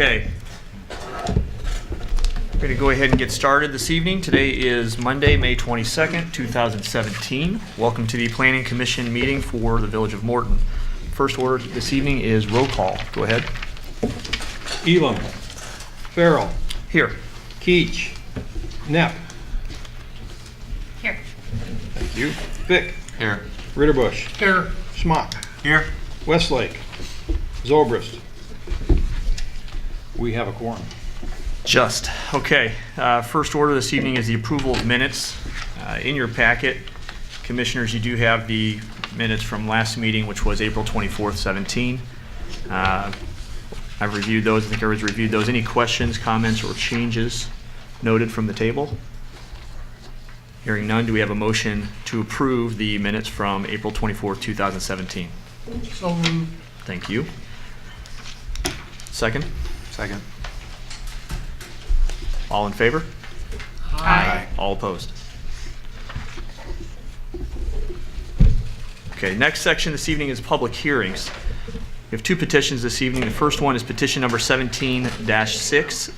Okay. We're going to go ahead and get started this evening. Today is Monday, May 22nd, 2017. Welcome to the Planning Commission meeting for the Village of Morton. First order this evening is roll call. Go ahead. Elam. Farrell. Here. Keach. Knapp. Here. Thank you. Fick. Here. Ritterbusch. Here. Schmock. Here. Westlake. Zobrist. We have a quorum. Just. Okay. First order this evening is the approval of minutes. In your packet, Commissioners, you do have the minutes from last meeting, which was April 24th, 17. I've reviewed those. I think everyone's reviewed those. Any questions, comments, or changes noted from the table? Hearing none, do we have a motion to approve the minutes from April 24th, 2017? So moved. Thank you. Second? Second. All in favor? Aye. All opposed? Okay, next section this evening is public hearings. We have two petitions this evening. The first one is petition number 17-6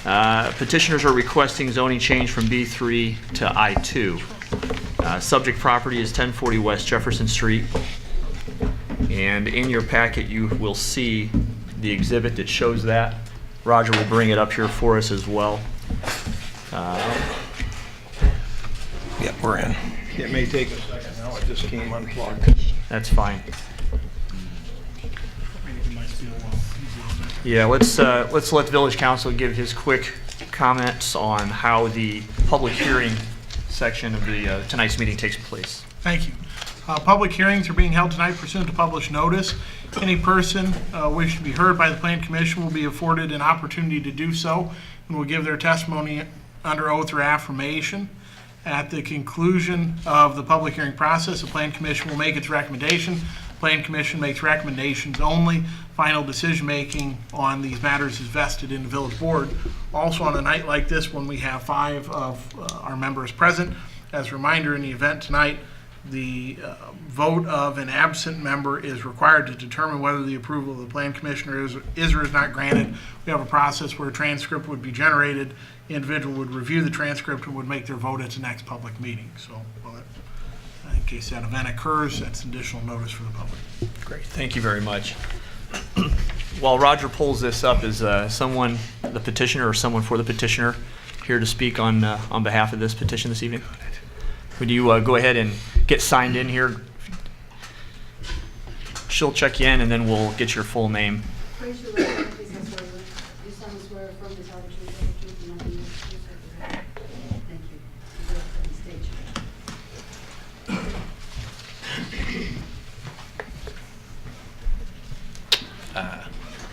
ZA. Petitioners are requesting zoning change from B3 to I2. Subject property is 1040 West Jefferson Street. And in your packet, you will see the exhibit that shows that. Roger will bring it up here for us as well. Yep, we're in. It may take a second now. It just came unplugged. That's fine. Yeah, let's let Village Council give his quick comments on how the public hearing section of the tonight's meeting takes place. Thank you. Public hearings are being held tonight pursuant to published notice. Any person wishing to be heard by the Planning Commission will be afforded an opportunity to do so and will give their testimony under oath or affirmation. At the conclusion of the public hearing process, the Planning Commission will make its recommendation. The Planning Commission makes recommendations only. Final decision-making on these matters is vested in the Village Board. Also, on a night like this, when we have 5 of our members present, as a reminder, in the event tonight, the vote of an absent member is required to determine whether the approval of the Plan Commissioner is or is not granted. We have a process where a transcript would be generated. The individual would review the transcript and would make their vote at the next public meeting. So, in case that event occurs, that's additional notice for the public. Great, thank you very much. While Roger pulls this up, is someone, the petitioner or someone for the petitioner, here to speak on behalf of this petition this evening? Would you go ahead and get signed in here? She'll check you in, and then we'll get your full name. Raise your right hand, please. I swear you solemnly swear affirm to tell the truth, whole truth, and nothing but the truth, so help you God. Thank you. You go ahead and stage.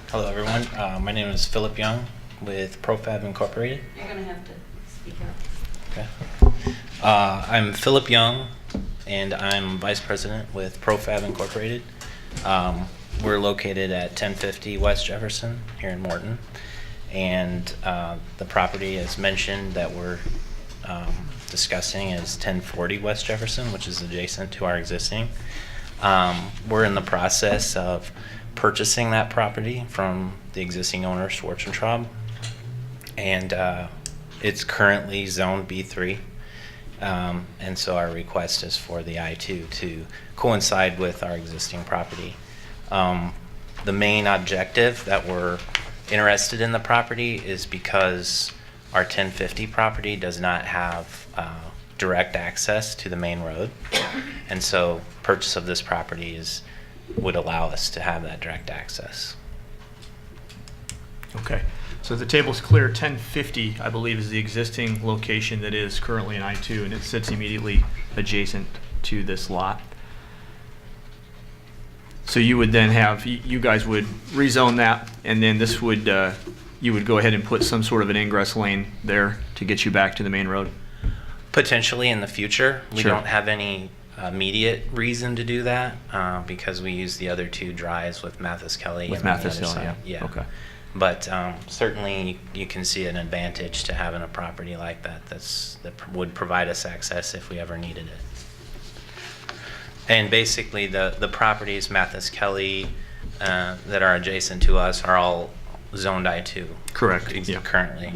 Hello, everyone. My name is Philip Young with Profab Incorporated. You're going to have to speak out. Okay. I'm Philip Young, and I'm Vice President with Profab Incorporated. We're located at 1050 West Jefferson here in Morton, and the property, as mentioned, that we're discussing is 1040 West Jefferson, which is adjacent to our existing. We're in the process of purchasing that property from the existing owner, Schwarzentraub, and it's currently zoned B3. And so our request is for the I2 to coincide with our existing property. The main objective that we're interested in the property is because our 1050 property does not have direct access to the main road. And so purchase of this property would allow us to have that direct access. Okay. So the table's clear. 1050, I believe, is the existing location that is currently in I2, and it sits immediately adjacent to this lot. So you would then have, you guys would rezone that, and then this would, you would go ahead and put some sort of an ingress lane there to get you back to the main road? Potentially in the future. We Sure. don't have any immediate reason to do that because we use the other 2 drives with Mathis Kelly. With and on the Mathis other Hill, side. yeah. Okay. But certainly you can see an advantage to having a property like that that would provide us access if we ever needed it. And basically the properties, Mathis Kelly, that are adjacent to us are all zoned I2. Correct, yeah. Currently.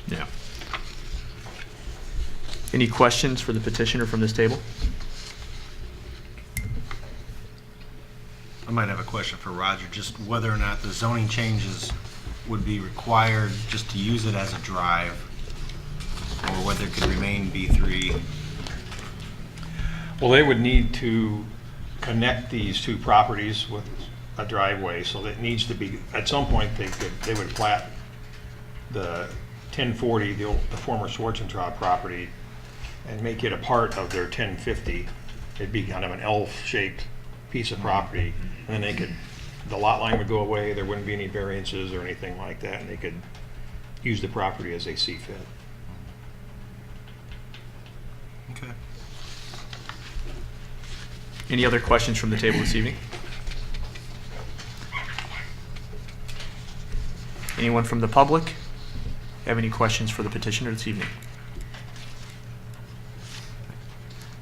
Yeah. Any questions for the petitioner from this table? I might have a question for Roger, just whether or not the zoning changes would be required just to use it as a drive, or whether it could remain B3. Well, they would need to connect these two properties with a driveway, so that it needs to be, at some point, they would plat the 1040, the former Schwarzentraub property, and make it a part of their 1050. It'd be kind of an L-shaped piece of property, and then the lot line would go away, there wouldn't be any variances or anything like that, and they could use the property as they see fit. Okay. Any other questions from the table this evening? Anyone from the public have any questions for the petitioner this evening?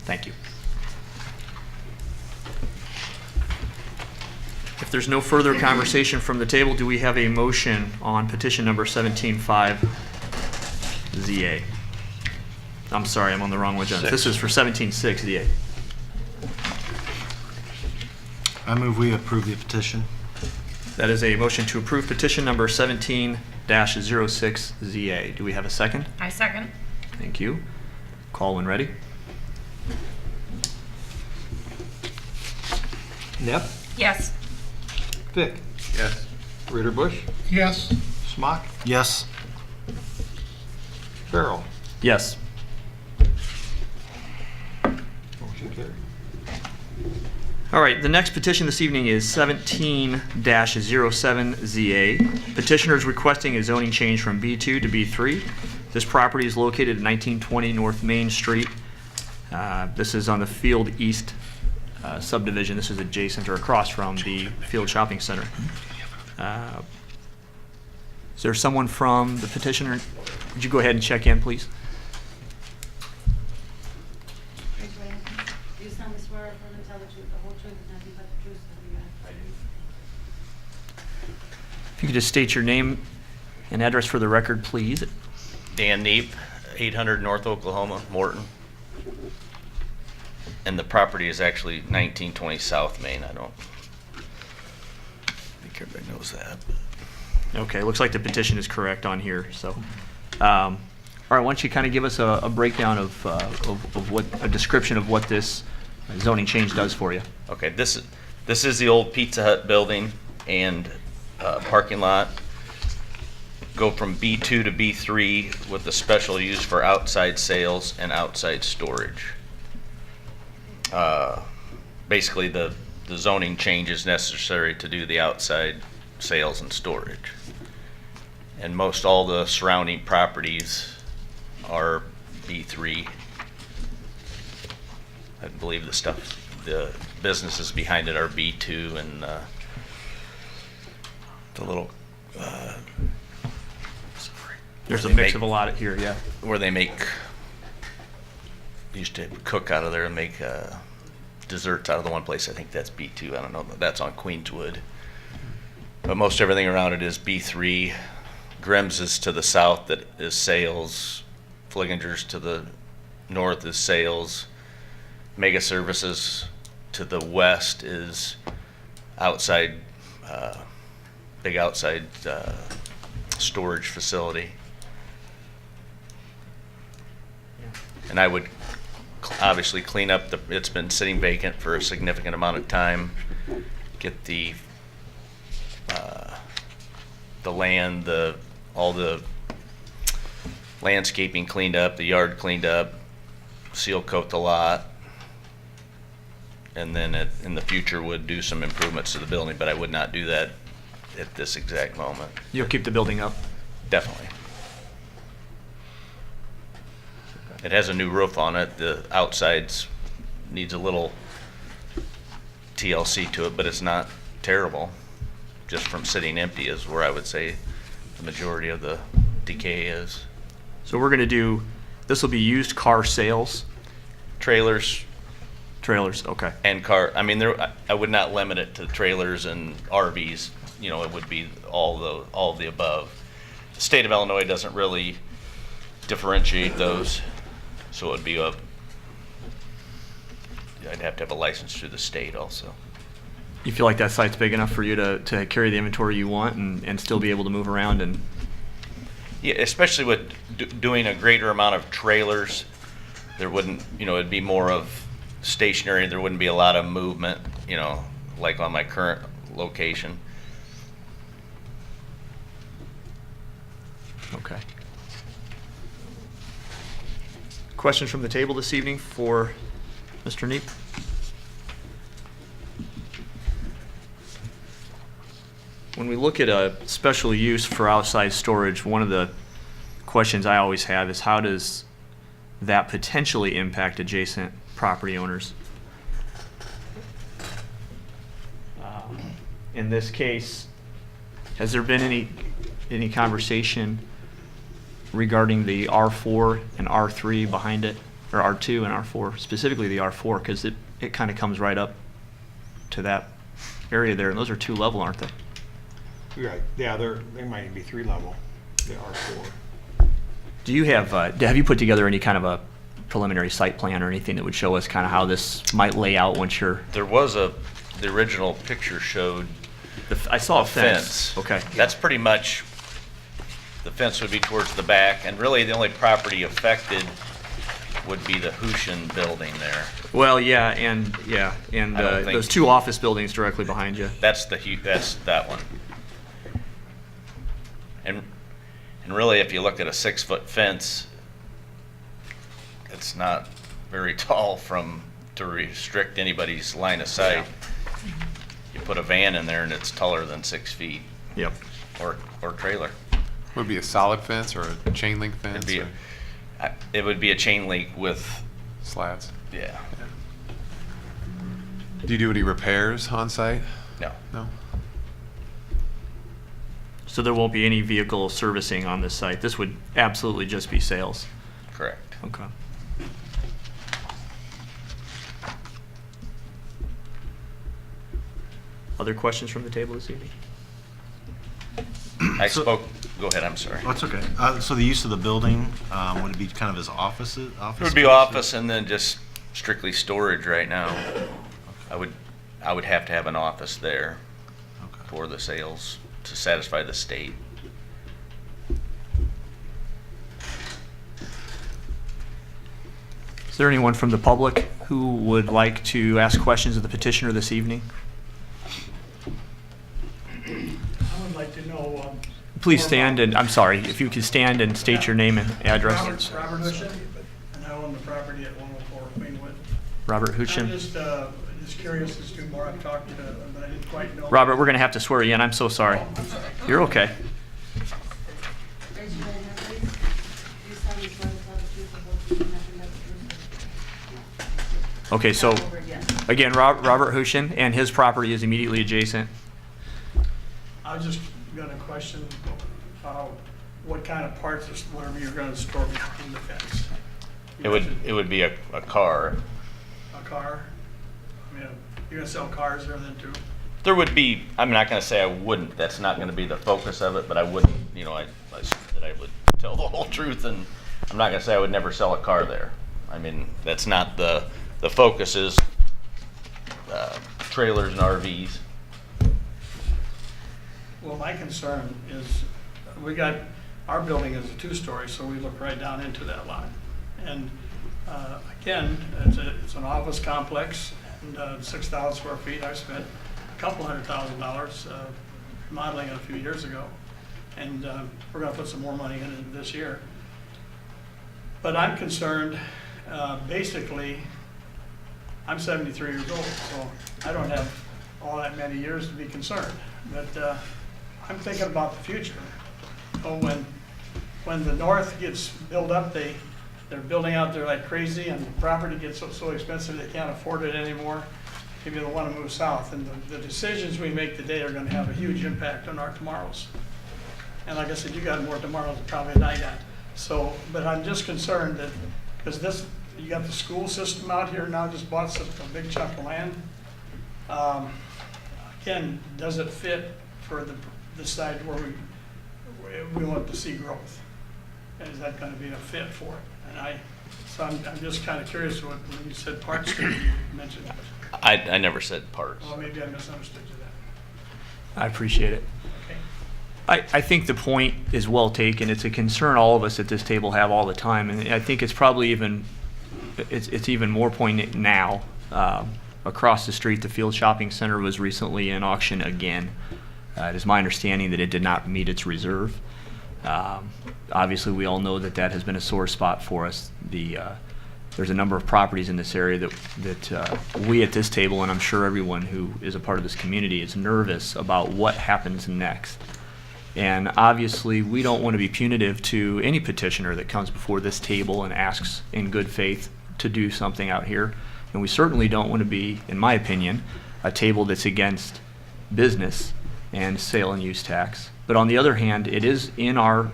Thank you. If there's no further conversation from the table, do we have a motion on petition number 17.5 ZA? I'm sorry, I'm on the wrong one, John. This is for 17.6 ZA. I move we approve the petition. That is a motion to approve petition number 17-06 ZA. Do we have a second? I second. Thank you. Call when ready. Neff? Yes. Vic? Yes. Ritterbusch? Yes. Smock? Yes. Farrell? Yes. Motion carried. All right, the next petition this evening is 17-07 ZA. Petitioner is requesting a zoning change from B2 to B3. This property is located at 1920 North Main Street. This is on the Field East subdivision. This is adjacent or across from the Field Shopping Center. Is there someone from the petitioner? Would you go ahead and check in, please? Raise your right hand. Do you solemnly swear or affirm to tell the truth, the whole truth, and nothing but the truth, so help you God? If you could just state your name and address for the record, please. Dan Neep, 800 North Oklahoma, Morton. And the property is actually 1920 South Main. I don't think everybody knows that. Okay, looks like the petition is correct on here, so. All right, why don't you kind of give us a breakdown of what, a description of what this zoning change does for you? Okay, this is the old Pizza Hut building and parking lot. Go from B2 to B3 with the special use for outside sales and outside storage. Basically, the zoning change is necessary to do the outside sales and storage. And most all the surrounding properties are B3. I believe the businesses behind it are B2, and the little There's a They mix make- of a lot here, yeah. where they used to cook out of there and make desserts out of the one place. I think that's B2. I don't know. That's on Queenswood. But most everything around it is B3. Grimm's is to the south, that is sales. Fliginger's to the north is sales. Mega Services to the west is outside, big outside storage facility. And I would obviously clean up it's been sitting vacant for a significant amount of time. Get the land, all the landscaping cleaned up, the yard cleaned up, seal coat the lot, and then in the future would do some improvements to the building, but I would not do that at this exact moment. You'll keep the building up? Definitely. It has a new roof on it. The outsides needs a little TLC to it, but it's not terrible. Just from sitting empty is where I would say the majority of the decay is. So we're gonna do, this will be used car sales. Trailers, Trailers, okay. And I mean, I would not limit it to trailers and RVs, you know, it would be all of the above. The state of Illinois doesn't really differentiate those, so it would be I'd have to have a license through the state also. You feel like that site's big enough for you to carry the inventory you want and still be able to move around and? Yeah, especially with doing a greater amount of trailers, there wouldn't, you know, it'd be more of stationary, there wouldn't be a lot of movement, you know, like on my current location. Okay. Questions from the table this evening for Mr. Neep? When we look at a special use for outside storage, one of the questions I always have is how does that potentially impact adjacent property owners? In this case, has there been any conversation regarding the R4 and R3 behind it, or R2 and R4, specifically the R4, because it kind of comes right up to that area there, and those are 2-level, aren't they? Right, yeah, they might be 3-level, they are 4. Do you have you put together any kind of a preliminary site plan or anything that would show us kind of how this might lay out once you're? There was the original picture showed I saw a fence. Okay. That's pretty much, the fence would be towards the back, and really the only property affected would be the Hushin building there. Well, and I don't think- those 2 office buildings directly behind you. That's that one. And really, if you look at a 6-foot fence, it's not very tall to restrict anybody's line of sight. You put a van in there and it's taller than 6 feet, Yep. or trailer. Would it be a solid fence or a chain link fence? It would be a chain link with, Slats? yeah, Do you do any repairs on site? no. No? So there won't be any vehicle servicing on this site. This would absolutely just be sales. Correct. Okay. Other questions from the table this evening? Go ahead, I'm sorry. Oh, it's okay. So the use of the building, would it be kind of as offices? It would be office and then just strictly storage right now. I would have to have an office there Okay. for the sales to satisfy the state. Is there anyone from the public who would like to ask questions of the petitioner this evening? I would like to know. Please stand and, I'm sorry, if you could stand and state your name and address. Robert Hushin, and I own the property at 104 Queenwood. Robert I'm Hushin. just curious as to more I've talked to, but I didn't quite know. Robert, we're going to have to swear you in. I'm so sorry. You're okay. Raise your right hand, please. Do solemnly swear to tell the truth, the whole truth, and nothing but the truth? Okay, so Over again. again, Robert Hushin, and his property is immediately adjacent. I was just gonna question, what kind of parts or whatever you're gonna store behind the fence. You mentioned It would be a car. A car? I mean, you're gonna sell cars there then too? There would be, I'm not gonna say I wouldn't, that's not gonna be the focus of it, but I wouldn't, you know, I that I would tell the whole truth, and I'm not gonna say I would never sell a car there. I mean, that's not the focus is trailers and RVs. Well, my concern is, our building is a 2-story, so we look right down into that lot. And again, it's an office complex, and 6,000 square feet. I spent a couple $100,000 remodeling it a few years ago, and we're gonna put some more money in it this year. But I'm concerned, basically, I'm 73 years old, so I don't have all that many years to be concerned. But I'm thinking about the future. Oh, when the north gets built up, they're building out there like crazy, and the property gets so expensive they can't afford it anymore. Maybe they'll want to move south, and the decisions we make today are going to have a huge impact on our tomorrows. And like I said, you got more tomorrows probably than I got. So, but I'm just concerned that, because this You got the school system out here now, just bought a big chunk of land. Again, does it fit for the side where we want to see growth? And is that gonna be a fit for it? And so I'm just kind of curious when you said Park Street, you mentioned, I never said parks. well, maybe I misunderstood you then. I appreciate it. Okay. I think the point is well taken. It's a concern all of us at this table have all the time, and I think it's probably it's even more poignant now. Across the street, the Field Shopping Center was recently in auction again. It is my understanding that it did not meet its reserve. Obviously, we all know that has been a sore spot for us. There's a number of properties in this area that we at this table, and I'm sure everyone who is a part of this community, is nervous about what happens next. And obviously, we don't want to be punitive to any petitioner that comes before this table and asks in good faith to do something out here. And we certainly don't want to be, in my opinion, a table that's against business and sale and use tax. But on the other hand, it is in our,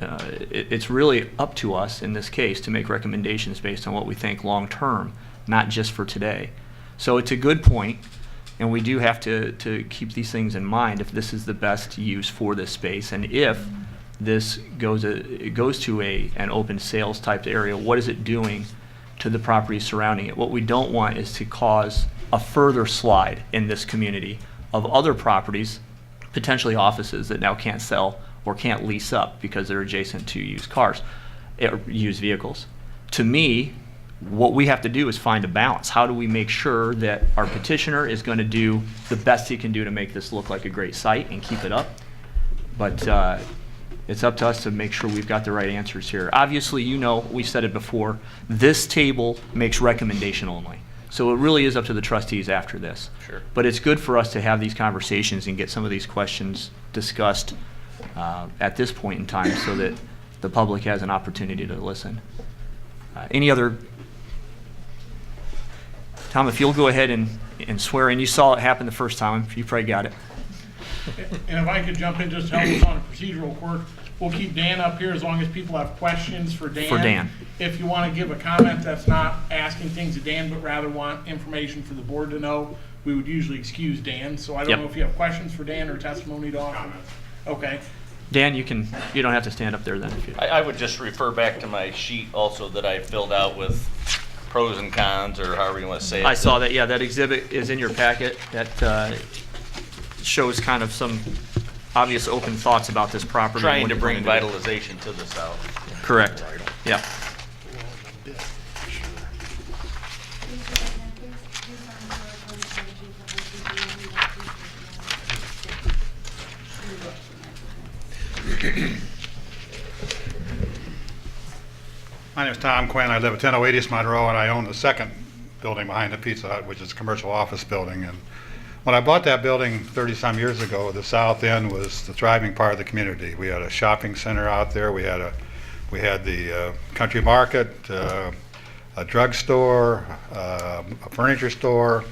it's really up to us in this case to make recommendations based on what we think long-term, not just for today. So it's a good point, and we do have to keep these things in mind if this is the best use for this space. And if this goes to an open sales type area, what is it doing to the properties surrounding it? What we don't want is to cause a further slide in this community of other properties, potentially offices that now can't sell or can't lease up because they're adjacent to used vehicles. To me, what we have to do is find a balance. How do we make sure that our petitioner is going to do the best he can do to make this look like a great site and keep it up? But it's up to us to make sure we've got the right answers here. Obviously, we said it before, this table makes recommendation only. So it really is up to the trustees after this. Sure. But it's good for us to have these conversations and get some of these questions discussed at this point in time so that the public has an opportunity to listen. Any other? Tom, if you'll go ahead and swear in. You saw it happen the first time. You probably got it. And if I could jump in just to help us on a procedural court, we'll keep Dan up here as long as people have questions for Dan. For Dan. If you want to give a comment that's not asking things to Dan, but rather want information for the board to know, we would usually excuse Dan. So I don't Yep. know if you have questions for Dan or testimony to offer. Okay. Dan, you don't have to stand up there then. If you, I would just refer back to my sheet also that I filled out with pros and cons, or however you want to say it. I saw that. Yeah, that exhibit is in your packet. That shows kind of some obvious open thoughts about this property. and Trying what to you bring plan do. vitalization to the south. Correct. Yeah. Please raise your hand, please. Please sign the word from the chief of the My name is Tom Quinn. I live at 1008 East Monroe, and I own the second building behind the Pizza Hut, which is a commercial office building. And when I bought that building 30-some years ago, the south end was the thriving part of the community. We had a shopping center out there. We had the country market, a drugstore, a furniture store,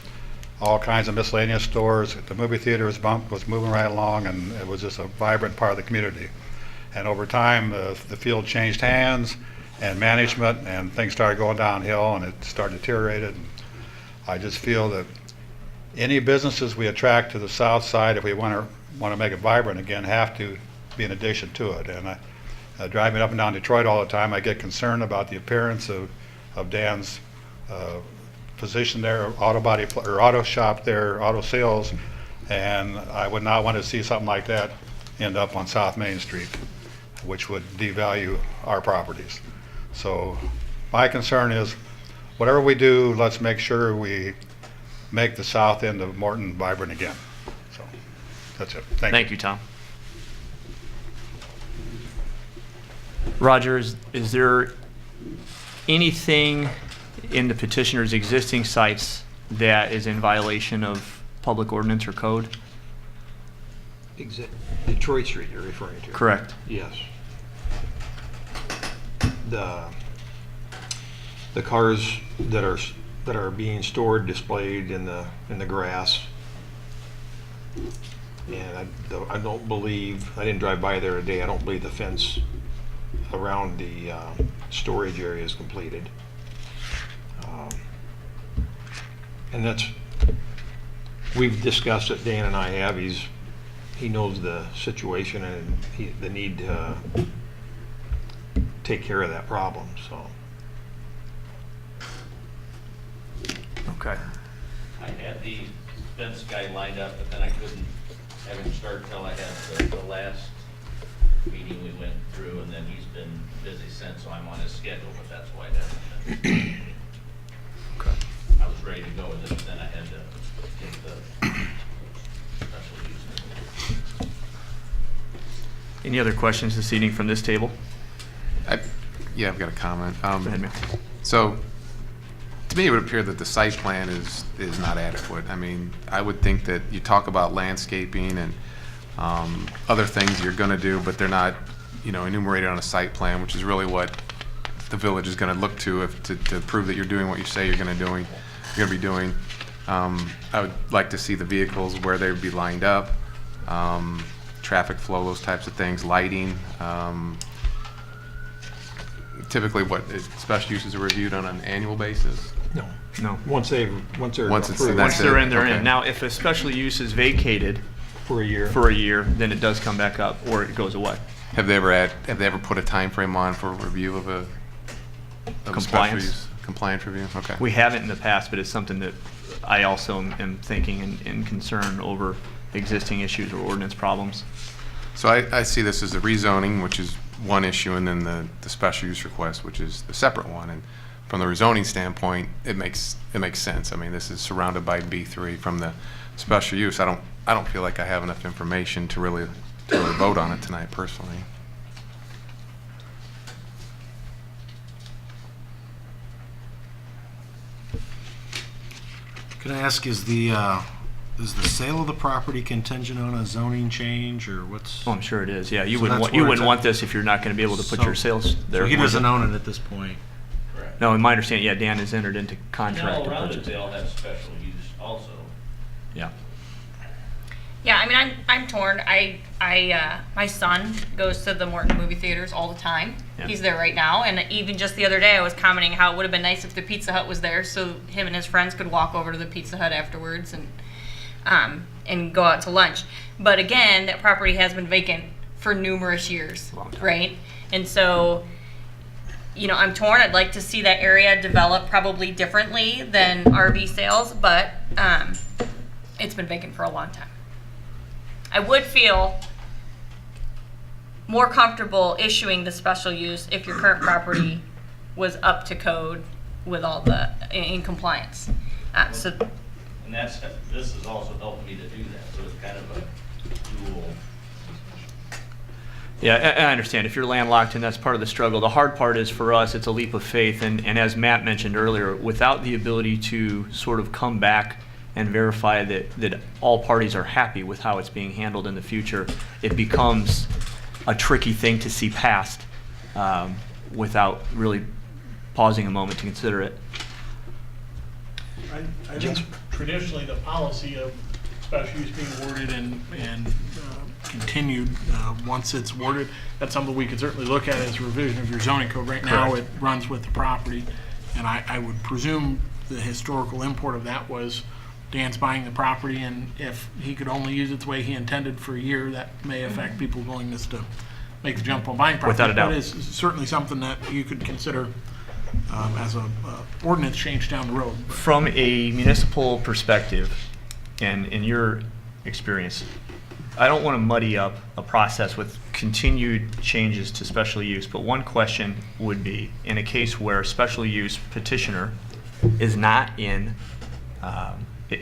all kinds of miscellaneous stores. The movie theater was moving right along, and it was just a vibrant part of the community. And over time, the field changed hands and management, and things started going downhill, and it started deteriorated. And I just feel that any businesses we attract to the south side, if we want to make it vibrant again, have to be an addition to it. And driving up and down Detroit all the time, I get concerned about the appearance of Dan's position there, auto shop there, auto sales, and I would not want to see something like that end up on South Main Street, which would devalue our properties. So my concern is, whatever we do, let's make sure we make the south end of Morton vibrant again. So that's it. Thank you, Tom. Roger, is there anything in the petitioner's existing sites that is in violation of public ordinance or code? Detroit Street you're referring to? Correct. Yes. The cars that are being stored, displayed in the grass, and I don't believe, I didn't drive by there today, I don't believe the fence around the storage area is completed. And that's, we've discussed it, Dan and I have, he knows the situation and the need to take care of that problem, so. Okay. I had the fence guy lined up, but then I couldn't have him start till I had the last meeting we went through, and then he's been busy since, so I'm on his schedule, but that's why that happened. Okay. I was ready to go with it, but then I had to get the special use. Any other questions this evening from this table? Yeah, I've got a comment. Go ahead, Mayor. So, to me, it would appear that the site plan is not adequate. I mean, I would think that you talk about landscaping and other things you're going to do, but they're not, enumerated on a site plan, which is really what the village is going to look to to prove that you're doing what you say you're going to be doing. I would like to see the vehicles where they would be lined up, traffic flow, those types of things, lighting. Typically, special uses are reviewed on an annual basis? No. Once they're Once it's- approved Once they're in, they're Okay. in. Now, if a special use is vacated for a year. for a year, then it does come back up, or it goes away. Have they ever put a time frame on for review of a special Compliance? use? Compliance review? Okay. We haven't in the past, but it's something that I also am thinking and concerned over existing issues or ordinance problems. So I see this as a rezoning, which is one issue, and then the special use request, which is the separate one. And from the rezoning standpoint, it makes sense. I mean, this is surrounded by B3. From the special use, I don't feel like I have enough information to really vote on it tonight personally. Can I ask, is the sale of the property contingent on a zoning change, or what's? Oh, I'm sure it is. Yeah, you So wouldn't that's want, you where wouldn't it's want at. this if you're not going to be able to put your sales there. So he doesn't own it at this point? Correct. No, in my understanding, yeah, Dan has entered into contract And to all around purchase. it, they all have special use also. Yeah. Yeah, I mean, I'm torn. My son goes to the Morton movie theaters all the time. Yeah. He's there right now, and even just the other day, I was commenting how it would have been nice if the Pizza Hut was there, so him and his friends could walk over to the Pizza Hut afterwards and go out to lunch. But again, that property has been vacant for numerous years, Long time. right? And so, I'm torn. I'd like to see that area develop probably differently than RV sales, but it's been vacant for a long time. I would feel more comfortable issuing the special use if your current property was up to code with all in compliance. So And this is also helping me to do that, so it's kind of a dual. Yeah, I understand. If you're landlocked, and that's part of the struggle. The hard part is for us, it's a leap of faith. And as Matt mentioned earlier, without the ability to sort of come back and verify that all parties are happy with how it's being handled in the future, it becomes a tricky thing to see past without really pausing a moment to consider it. I think traditionally the policy of special use being awarded and continued once it's awarded, that's something we could certainly look at as a revision of your zoning code. Right now, it runs with the property, and I would presume the historical import of that was Dan's buying the property, and if he could only use it the way he intended for a year, that may affect people's willingness to make the jump on buying property. Without a doubt. That is certainly something that you could consider as a ordinance change down the road. From a municipal perspective, and in your experience, I don't want to muddy up a process with continued changes to special use, but one question would be, in a case where special use petitioner is not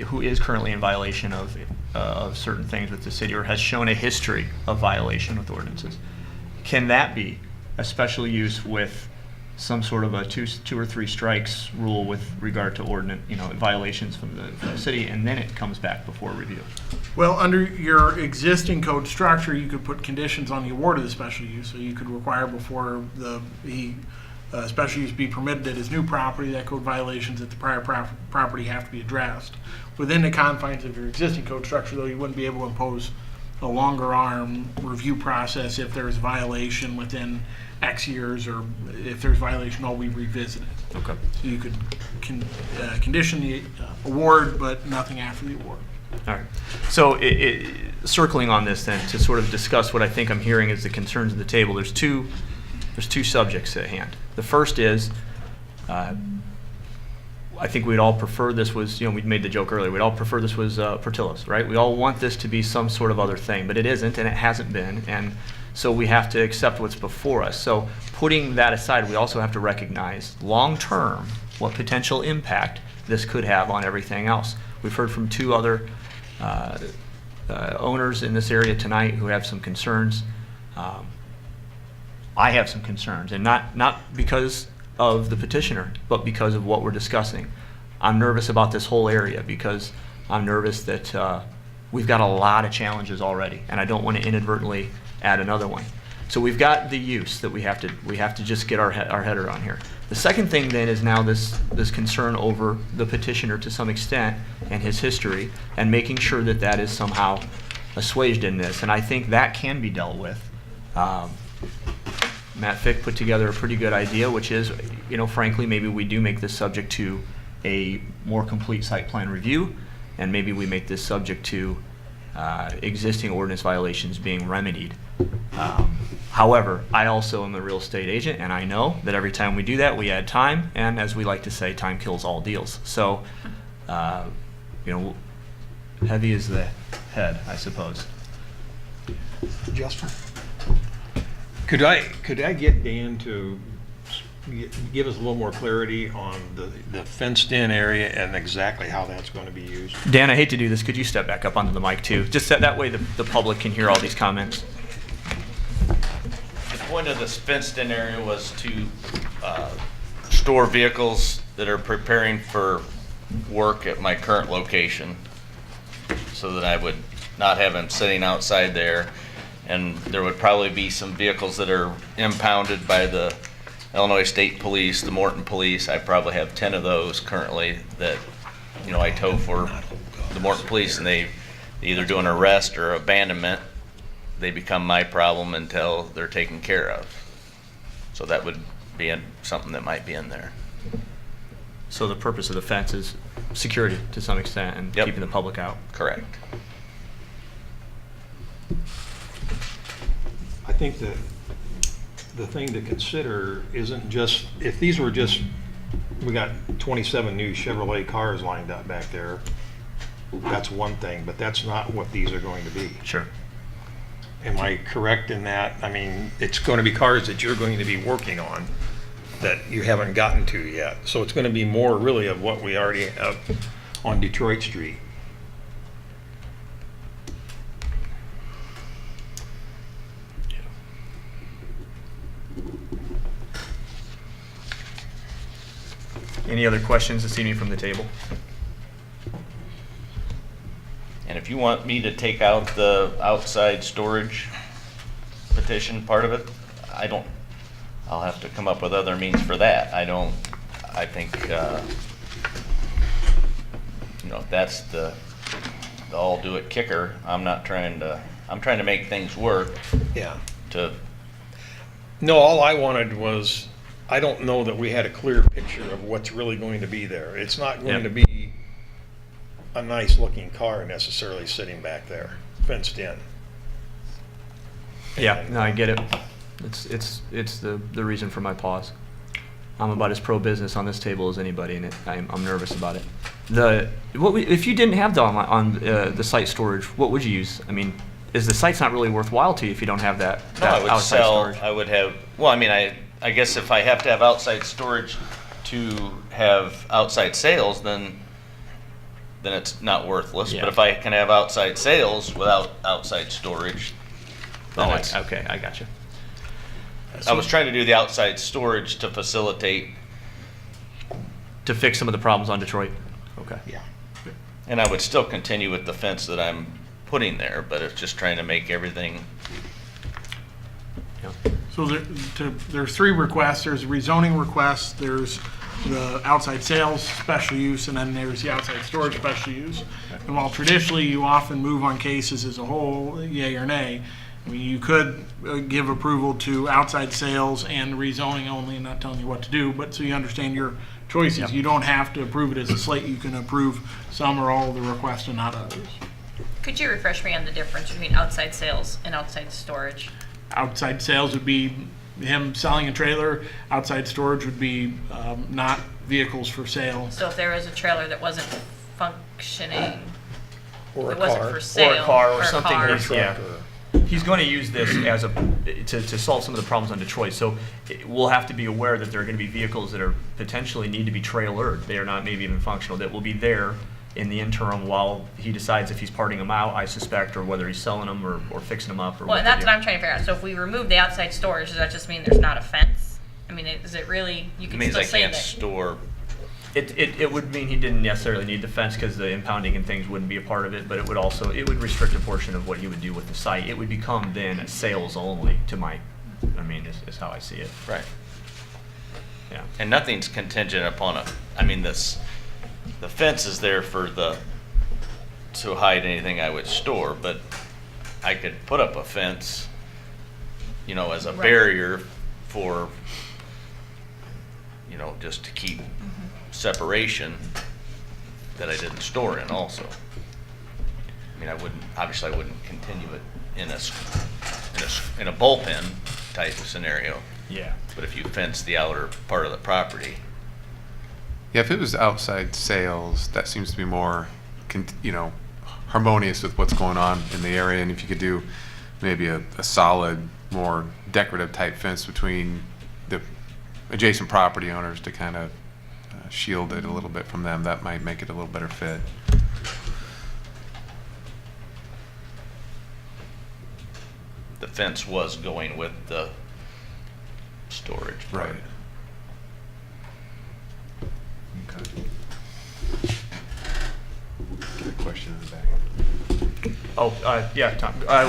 who is currently in violation of certain things with the city, or has shown a history of violation with ordinances, can that be a special use with some sort of a two or three strikes rule with regard to ordinance, violations from the city, and then it comes back before review? Well, under your existing code structure, you could put conditions on the award of the special use. So you could require before the special use be permitted at his new property, that code violations at the prior property have to be addressed. Within the confines of your existing code structure, though, you wouldn't be able to impose a longer arm review process if there's violation within X years, or if there's violation, we revisit it. Okay. So you could condition the award, but nothing after the award. All right. So circling on this then, to sort of discuss what I think I'm hearing is the concerns of the table, there's two subjects at hand. The first is, I think we'd all prefer this was, we'd made the joke earlier, we'd all prefer this was Portillo's, right? We all want this to be some sort of other thing, but it isn't, and it hasn't been, and so we have to accept what's before us. So putting that aside, we also have to recognize long-term what potential impact this could have on everything else. We've heard from two other owners in this area tonight who have some concerns. I have some concerns, and not because of the petitioner, but because of what we're discussing. I'm nervous about this whole area because I'm nervous that we've got a lot of challenges already, and I don't want to inadvertently add another one. So we've got the use that we have to just get our head around here. The second thing then is now this concern over the petitioner to some extent and his history, and making sure that that is somehow assuaged in this, and I think that can be dealt with. Matt Fick put together a pretty good idea, which is, frankly, maybe we do make this subject to a more complete site plan review, and maybe we make this subject to existing ordinance violations being remedied. However, I also am a real estate agent, and I know that every time we do that, we add time, and as we like to say, time kills all deals. So, heavy is the head, I suppose. Justin? Could I get Dan to give us a little more clarity on the fenced-in area and exactly how that's going to be used? Dan, I hate to do this. Could you step back up onto the mic, too? Just that way the public can hear all these comments. The point of this fenced-in area was to store vehicles that are preparing for work at my current location, so that I would not have them sitting outside there. And there would probably be some vehicles that are impounded by the Illinois State Police, the Morton Police. I probably have 10 of those currently that, I tow for the Morton Police, and they either do an arrest or abandonment. They become my problem until they're taken care of. So that would be something that might be in there. So the purpose of the fence is security to some extent and Yep. keeping the public out. Correct. I think that the thing to consider isn't just, if these were just, we got 27 new Chevrolet cars lined up back there, that's one thing, but that's not what these are going to be. Sure. Am I correct in that? I mean, it's going to be cars that you're going to be working on that you haven't gotten to yet. So it's going to be more really of what we already have on Detroit Street. Any other questions this evening from the table? And if you want me to take out the outside storage petition part of it, I'll have to come up with other means for that. I think, that's the I'll do it kicker. I'm trying to make things work Yeah. No, all I wanted was, I don't know that we had a clear picture of what's really going to be there. It's not going Yep. to be a nice looking car necessarily sitting back there, fenced in. Yeah, no, I get it. It's the reason for my pause. I'm about as pro-business on this table as anybody, and I'm nervous about it. If you didn't have the site storage, what would you use? I mean, is the site's not really worthwhile to you if you don't have that No, I would outside sell, storage? I would have, well, I mean, I guess if I have to have outside storage to have outside sales, then it's not worthless. Yeah. But if I can have outside sales without outside storage, then it's, Okay, I got you. I was trying to do the outside storage to facilitate, To fix some of the problems on Detroit? Okay. Yeah. and I would still continue with the fence that I'm putting there, but it's just trying to make everything, Yeah. So there's three requests. There's a rezoning request, there's the outside sales special use, and then there's the outside storage special use. And while traditionally you often move on cases as a whole, yay or nay, I mean, you could give approval to outside sales and rezoning only, not telling you what to do, but so you understand your choices. Yep. You don't have to approve it as a slate. You can approve some or all of the requests and not others. Could you refresh me on the difference between outside sales and outside storage? Outside sales would be him selling a trailer. Outside storage would be not vehicles for sale. So if there was a trailer that wasn't functioning, Or a it wasn't car. for sale. Or a car or a something. car. Yeah. He's going to use this as to solve some of the problems on Detroit. So we'll have to be aware that there are going to be vehicles that are potentially need to be trailered. They are not maybe even functional, that will be there in the interim while he decides if he's parting them out, I suspect, or whether he's selling them or fixing them up. Or Well, and that's what I'm trying to figure out. So if we remove the outside storage, does that just mean there's not a fence? I mean, is it really, you It can means still I say can't that. store, It would mean he didn't necessarily need the fence because the impounding and things wouldn't be a part of it, but it would also, it would restrict a portion of what he would do with the site. It would become then sales only is how I see it. right. Yeah. And nothing's contingent upon the fence is there to hide anything I would store, but I could put up a fence, as a Right. barrier for, just to keep separation that I didn't store in also. I mean, I wouldn't continue it in a bullpen type of scenario, Yeah. but if you fence the outer part of the property, Yeah, if it was outside sales, that seems to be more, harmonious with what's going on in the area. And if you could do maybe a solid, more decorative type fence between the adjacent property owners to kind of shield it a little bit from them, that might make it a little better fit. the fence was going with the storage part. Right. Got a question in the back. Oh, yeah, Tom. I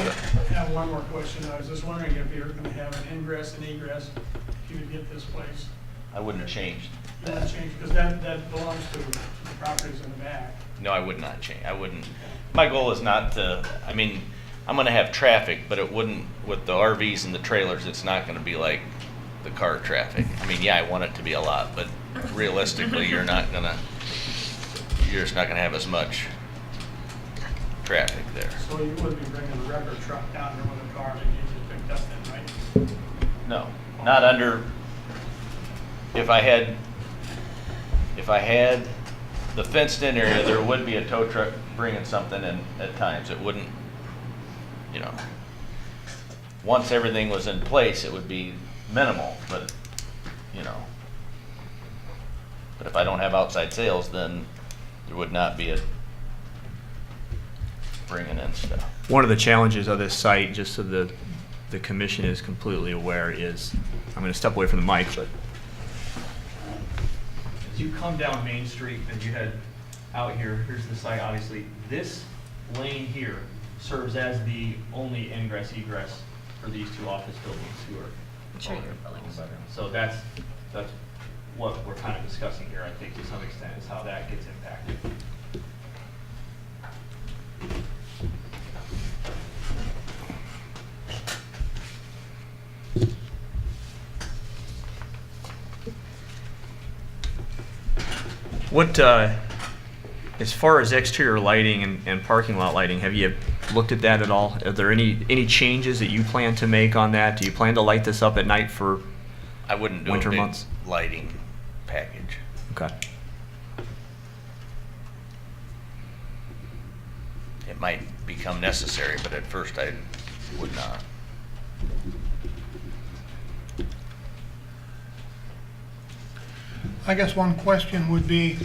have one more question. I was just wondering if you're going to have an ingress and egress, if you would get this place. I wouldn't have changed You want that. to change, because that belongs to the properties in the back. No, I would not change. I wouldn't. My goal is not to, I'm gonna have traffic, but it wouldn't, with the RVs and the trailers, it's not gonna be like the car traffic. Yeah, I want it to be a lot, but realistically, you're just not gonna have as much traffic there. So you wouldn't be bringing a wrecker truck down there with a car that needs to be picked up then, right? No, not under, if I had the fenced in area, there would be a tow truck bringing something in at times. It wouldn't, once everything was in place, it would be minimal, but if I don't have outside sales, then there would not be a bringing in stuff. One of the challenges of this site, just so the commission is completely aware, is, I'm going to step away from the mic, but as you come down Main Street and you head out here, here's the site, obviously. This lane here serves as the only ingress egress for these two office buildings who are Sure, owned your buildings. by them. So that's what we're kind of discussing here, I think, to some extent, is how that gets impacted. What, as far as exterior lighting and parking lot lighting, have you looked at that at all? Are there any changes that you plan to make on that? Do you plan to light this up at night for, I wouldn't do a Winter big months? lighting package. okay. It might become necessary, but at first I would not. I guess one question would be,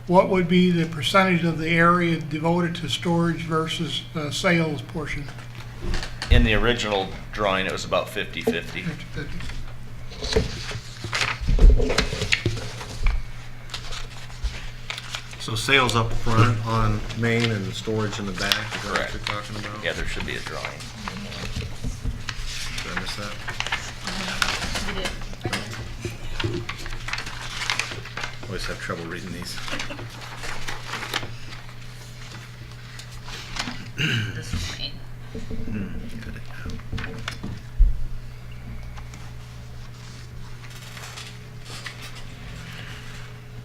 what would be the percentage of the area devoted to storage versus sales portion? In the original drawing, it was about 50-50. 50/50. So sales up front on Main and storage in the back, is that what Correct. you're talking about? Yeah, there should be a drawing. Did I miss that? You did. always have trouble reading these. This is mine. Got it.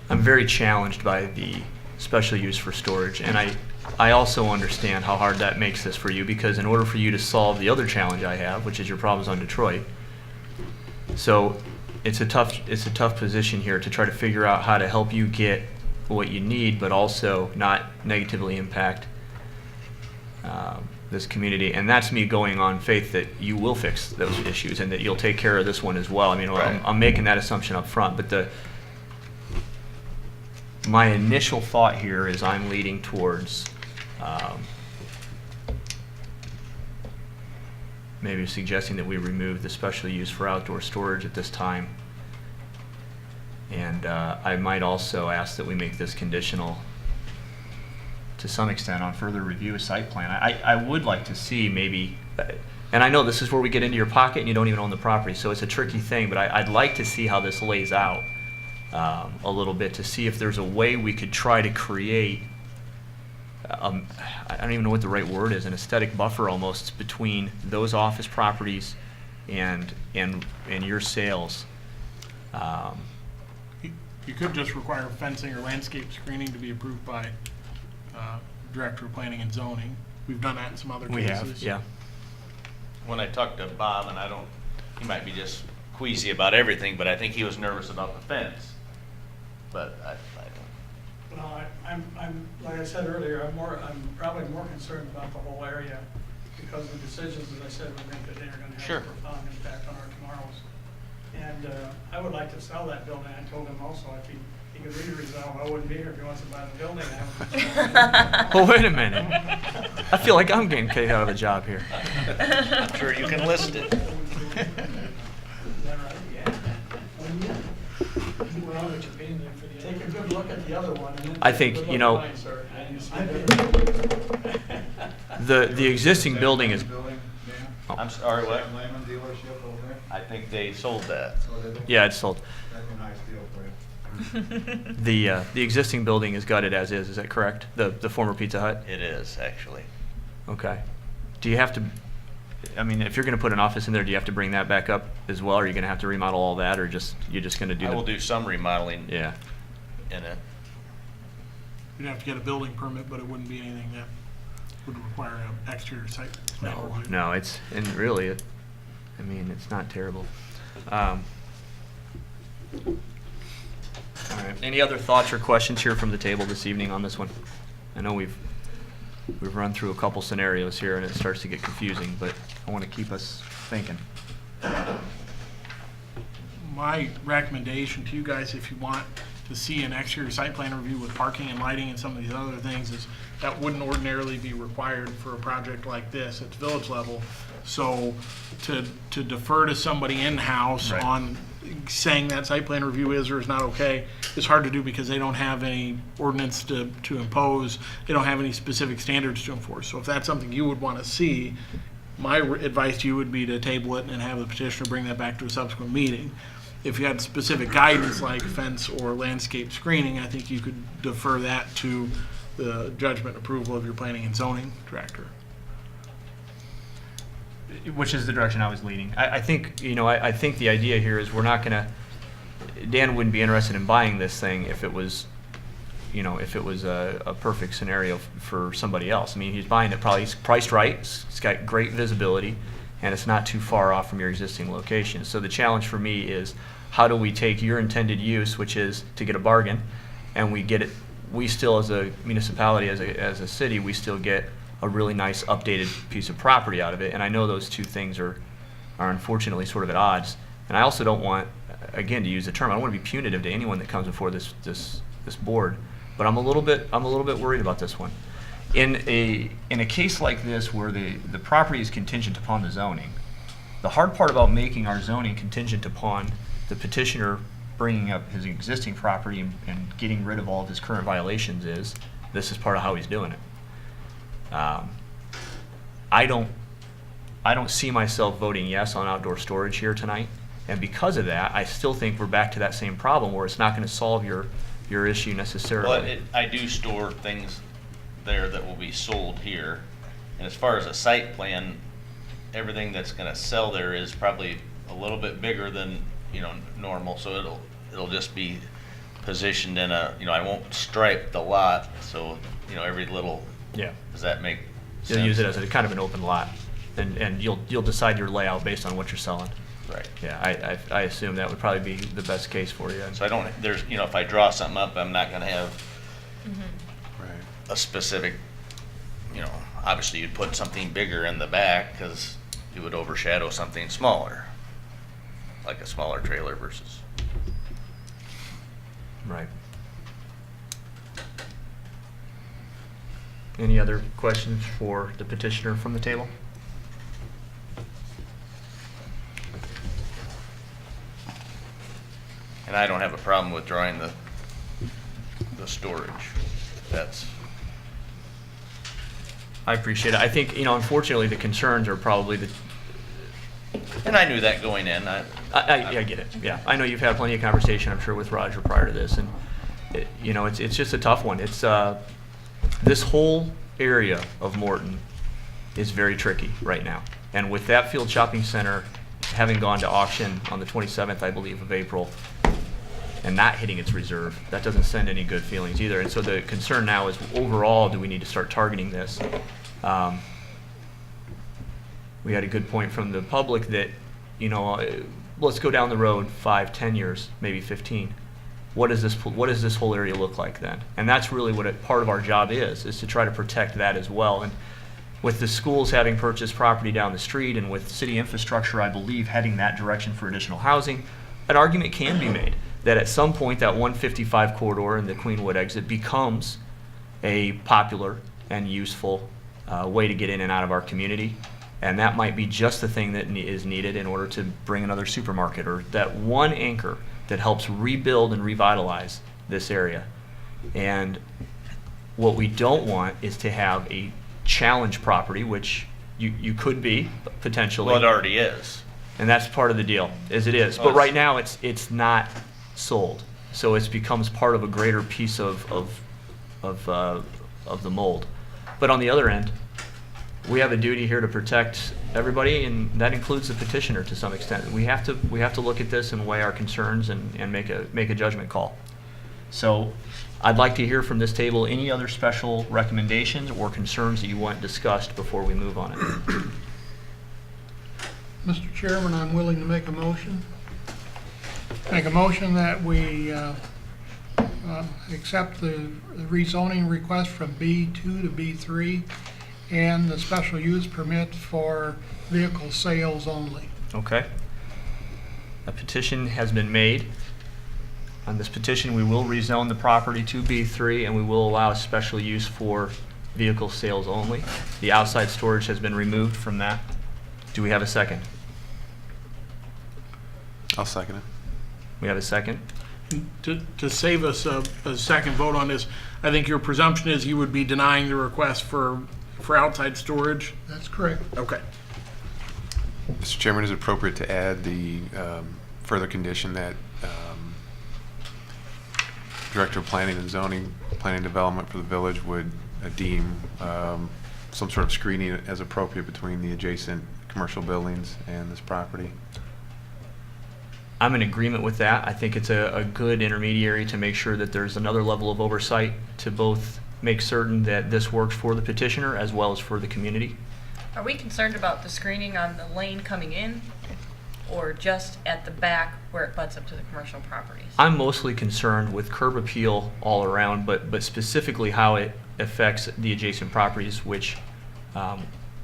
I'm very challenged by the special use for storage, and I also understand how hard that makes this for you, because in order for you to solve the other challenge I have, which is your problems on Detroit, so it's a tough position here to try to figure out how to help you get what you need, but also not negatively impact this community. And that's me going on faith that you will fix those issues and that you'll take care of this one as well. I mean, Right. I'm making that assumption up front, but my initial thought here is I'm leading towards maybe suggesting that we remove the special use for outdoor storage at this time. And I might also ask that we make this conditional to some extent on further review of site plan. I would like to see maybe, and I know this is where we get into your pocket and you don't even own the property, so it's a tricky thing, but I'd like to see how this lays out a little bit, to see if there's a way we could try to create, I don't even know what the right word is, an aesthetic buffer almost between those office properties and your sales. You could just require fencing or landscape screening to be approved by Director of Planning and Zoning. We've done that in some other cases. We have, yeah. When I talked to Bob, and he might be just queasy about everything, but I think he was nervous about the fence. But I don't. Well, I'm, like I said earlier, I'm probably more concerned about the whole area because the decisions, as I said, we make today are gonna Sure. have a profound impact on our tomorrows. And, I would like to sell that building. I told him also if he could really resolve, I wouldn't be here if he wants to buy the building. Well, wait a minute. I feel like I'm getting kicked out of a job here. I'm sure you can list it. Is that right? Yeah. Well, take a good look at the other one. And then I take a think, good you look know, at mine, sir, and you see that- the existing building is, I'm sorry, what? Lehman dealership over there? I think they sold that. yeah, it's sold. That's a nice deal for you. The existing building is gutted as is that correct? The former Pizza Hut? It is, actually. Okay. Do you have to, I mean, if you're gonna put an office in there, do you have to bring that back up as well? Are you gonna have to remodel all that, or you're just gonna do I the? will do some remodeling Yeah. in it. You'd have to get a building permit, but it wouldn't be anything that would require an exterior site plan review. No, it's, and really, I mean, it's not terrible. All right, any other thoughts or questions here from the table this evening on this one? I know we've run through a couple scenarios here and it starts to get confusing, but I want to keep us thinking. My recommendation to you guys, if you want to see an exterior site plan review with parking and lighting and some of these other things, is that wouldn't ordinarily be required for a project like this at village level. So to defer to somebody in-house Right. on saying that site plan review is or is not okay is hard to do because they don't have any ordinance to impose. They don't have any specific standards to enforce. So if that's something you would want to see, my advice to you would be to table it and have the petitioner bring that back to a subsequent meeting. If you had specific guidance like fence or landscape screening, I think you could defer that to the judgment approval of your planning and zoning director. Which is the direction I was leaning. I think, you know, I think the idea here is we're not gonna, Dan wouldn't be interested in buying this thing if it was, you know, if it was a perfect scenario for somebody else. I mean, he's buying it probably, it's priced right, it's got great visibility, and it's not too far off from your existing location. So the challenge for me is, how do we take your intended use, which is to get a bargain, and we get it, we still as a municipality, as a city, we still get a really nice updated piece of property out of it. And I know those two things are unfortunately sort of at odds. And I also don't want, again, to use the term, I don't want to be punitive to anyone that comes before this board, but I'm a little bit worried about this one. In a case like this where the property is contingent upon the zoning, the hard part about making our zoning contingent upon the petitioner bringing up his existing property and getting rid of all of his current violations is, this is part of how he's doing it. I don't see myself voting yes on outdoor storage here tonight, and because of that, I still think we're back to that same problem where it's not going to solve your your issue necessarily. I do store things there that will be sold here. And as far as a site plan, everything that's gonna sell there is probably a little bit bigger than, normal, so it'll just be positioned in I won't stripe the lot, so, every little, Yeah. does that make sense? You'll use it as a kind of an open lot, and you'll decide your layout based on what you're selling. Right. Yeah, I assume that would probably be the best case for you. So I don't, there's, if I draw something up, I'm not gonna have Right. a specific, obviously you'd put something bigger in the back because it would overshadow something smaller, like a smaller trailer versus. Right. Any other questions for the petitioner from the table? And I don't have a problem with drawing the storage. That's, I appreciate it. I think, unfortunately, the concerns are probably and I knew that going in. I get it. Yeah, I know you've had plenty of conversation, I'm sure, with Roger prior to this, and it's just a tough one. It's this whole area of Morton is very tricky right now, and with that field shopping center having gone to auction on the 27th, I believe, of April, and not hitting its reserve, that doesn't send any good feelings either. And so the concern now is, overall, do we need to start targeting this? We had a good point from the public that, let's go down the road 5, 10 years, maybe 15. What does this whole area look like then? And that's really what part of our job is to try to protect that as well. And with the schools having purchased property down the street, and with city infrastructure, I believe, heading that direction for additional housing, an argument can be made that at some point that 155 corridor and the Queenwood exit becomes a popular and useful way to get in and out of our community. And that might be just the thing that is needed in order to bring another supermarket, or that one anchor that helps rebuild and revitalize this area. And what we don't want is to have a challenge property, which you could be potentially. well, it already is. And that's part of the deal, as it is. But right now, it's not sold, so it becomes part of a greater piece of the mold. But on the other end, we have a duty here to protect everybody, and that includes the petitioner to some extent. We have to look at this and weigh our concerns and make a judgment call. So I'd like to hear from this table any other special recommendations or concerns that you want discussed before we move on it. Mr. Chairman, I'm willing to make a motion. Make a motion that we accept the rezoning request from B2 to B3 and the special use permit for vehicle sales only. Okay. A petition has been made. On this petition, we will rezone the property to B3, and we will allow special use for vehicle sales only. The outside storage has been removed from that. Do we have a second? I'll second it. We have a second? To save us a second vote on this, I think your presumption is you would be denying the request for outside storage? That's correct. Okay. Mr. Chairman, is it appropriate to add the further condition that Director of Planning and Zoning, Planning Development for the village would deem some sort of screening as appropriate between the adjacent commercial buildings and this property? I'm in agreement with that. I think it's a good intermediary to make sure that there's another level of oversight to both make certain that this works for the petitioner as well as for the community. Are we concerned about the screening on the lane coming in, or just at the back where it butts up to the commercial properties? I'm mostly concerned with curb appeal all around, but specifically how it affects the adjacent properties, which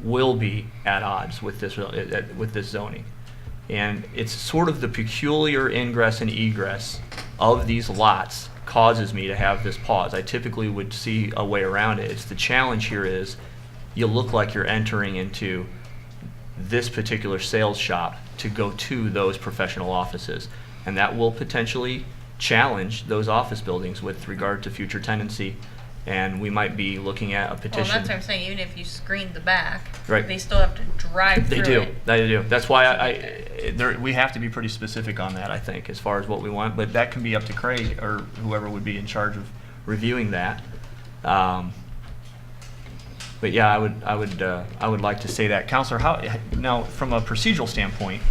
will be at odds with this zoning. And it's sort of the peculiar ingress and egress of these lots causes me to have this pause. I typically would see a way around it. It's the challenge here is you look like you're entering into this particular sales shop to go to those professional offices. And that will potentially challenge those office buildings with regard to future tenancy And we might be looking at a Well, petition. that's what I'm saying, even if you screen the back, Right. they still have to drive through They do. it. They do. That's why we have to be pretty specific on that, I think, as far as what we want. But that can be up to Craig or whoever would be in charge of reviewing that. But yeah, I would like to say that, Counselor. How now, from a procedural standpoint,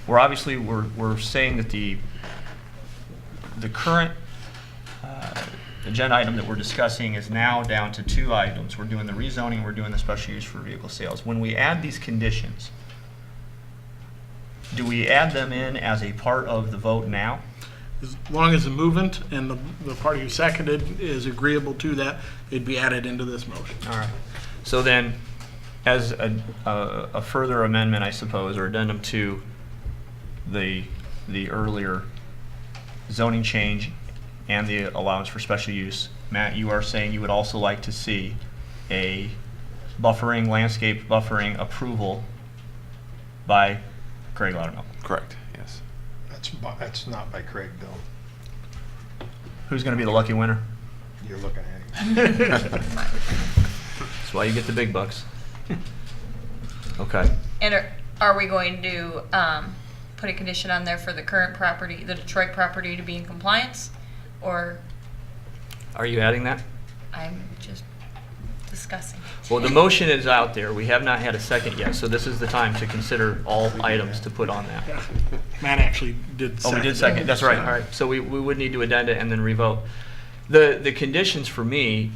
we're saying that the current agenda item that we're discussing is now down to 2 items. We're doing the rezoning, we're doing the special use for vehicle sales. When we add these conditions, do we add them in as a part of the vote now? As long as the movement and the party who seconded is agreeable to that, it'd be added into this motion. All right. So then, as a further amendment, I suppose, or addendum to the earlier zoning change and the allowance for special use, Matt, you are saying you would also like to see a landscape buffering approval by Craig Loudermilk. Correct, yes. That's not by Craig, though. Who's going to be the lucky winner? You're looking at him. That's why you get the big bucks. Okay. And are we going to put a condition on there for the current property, the Detroit property, to be in compliance? Or Are you adding that? I'm just discussing it? Well, the motion is out there. We have not had a second yet, so this is the time to consider all items to put on that. Matt actually did Oh, second. we did second. That's right. All right. So we would need to addend it and then revote. The conditions for me,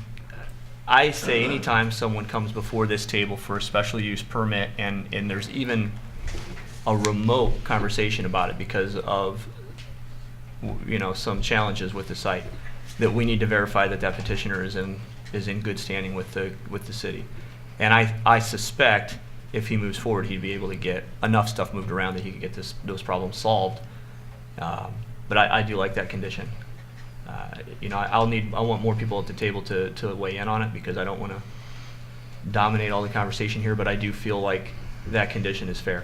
I say anytime someone comes before this table for a special use permit and there's even a remote conversation about it because of some challenges with the site, that we need to verify that that petitioner is in good standing with the city. And I suspect if he moves forward, he'd be able to get enough stuff moved around that he could get those problems solved. But I do like that condition. I want more people at the table to weigh in on it because I don't want to dominate all the conversation here, but I do feel like that condition is fair.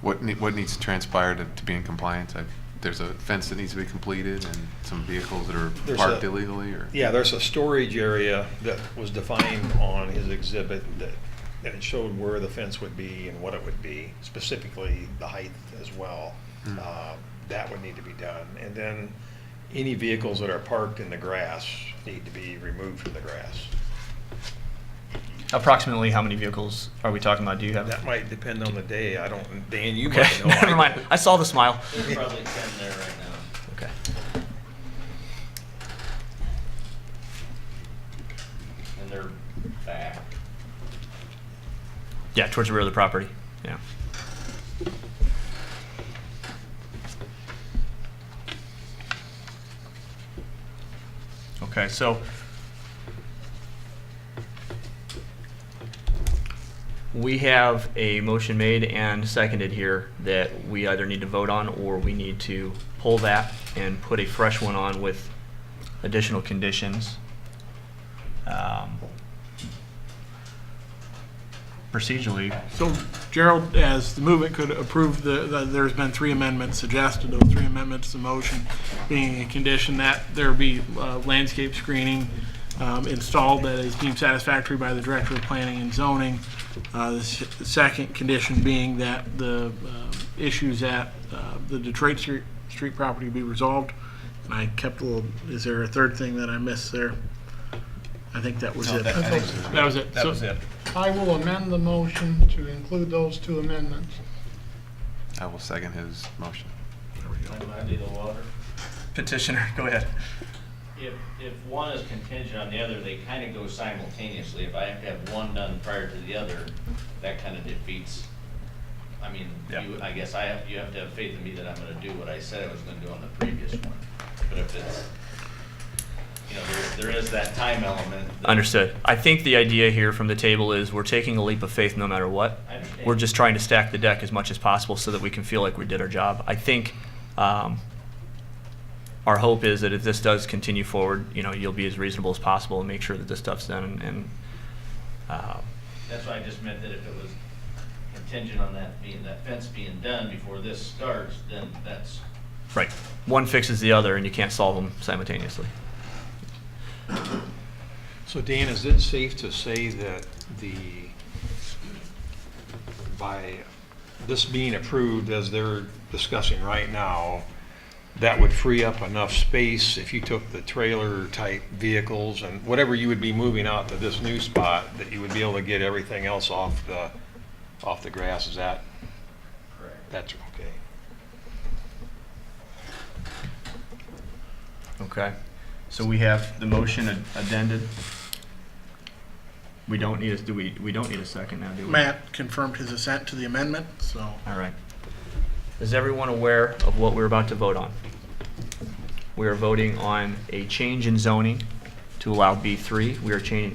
What needs to transpire to be in compliance? There's a fence that needs to be completed and some vehicles that are parked illegally, or? Yeah, there's a storage area that was defined on his exhibit that it showed where the fence would be and what it would be, specifically the height as well. That would need to be done. And then any vehicles that are parked in the grass need to be removed from the grass. Approximately how many vehicles are we talking about? Do you have? That might depend on the day. I don't, Dan, you Okay, might know. never mind. I saw the smile. There's probably 10 there right now. Okay. And they're back. Yeah, towards the rear of the property. Yeah. Okay, so we have a motion made and seconded here that we either need to vote on or we need to pull that and put a fresh one on with additional conditions. Procedurally, So Gerald, as the movement could approve there's been 3 amendments suggested, those 3 amendments to the motion being a condition that there be landscape screening installed that is deemed satisfactory by the Director of Planning and Zoning. The second condition being that the issues at the Detroit Street property be resolved. And I kept a little, is there a third thing that I missed there? I think that was it. That was it. that was it. I will amend the motion to include those 2 amendments. I will second his motion. And I need the water. Petitioner, go ahead. If one is contingent on the other, they kind of go simultaneously. If I have to have one done prior to the other, that kind of defeats. I mean, Yeah. I guess you have to have faith in me that I'm going to do what I said I was going to do on the previous one. But if it's, there is that time element. Understood. I think the idea here from the table is we're taking a leap of faith no matter what. I understand. We're just trying to stack the deck as much as possible so that we can feel like we did our job. I think our hope is that if this does continue forward, you'll be as reasonable as possible and make sure that this stuff's done. That's why I just meant that if it was contingent on that fence being done before this starts, then that's Right. One fixes the other, and you can't solve them simultaneously. So Dan, is it safe to say that by this being approved as they're discussing right now, that would free up enough space if you took the trailer type vehicles and whatever you would be moving out to this new spot, that you would be able to get everything else off the grass? Is that? Correct. That's okay. Okay. So we have the motion addended. We don't need a, we don't need a second now, do we? Matt confirmed his assent to the amendment, so. All right. Is everyone aware of what we're about to vote on? We are voting on a change in zoning to allow B3.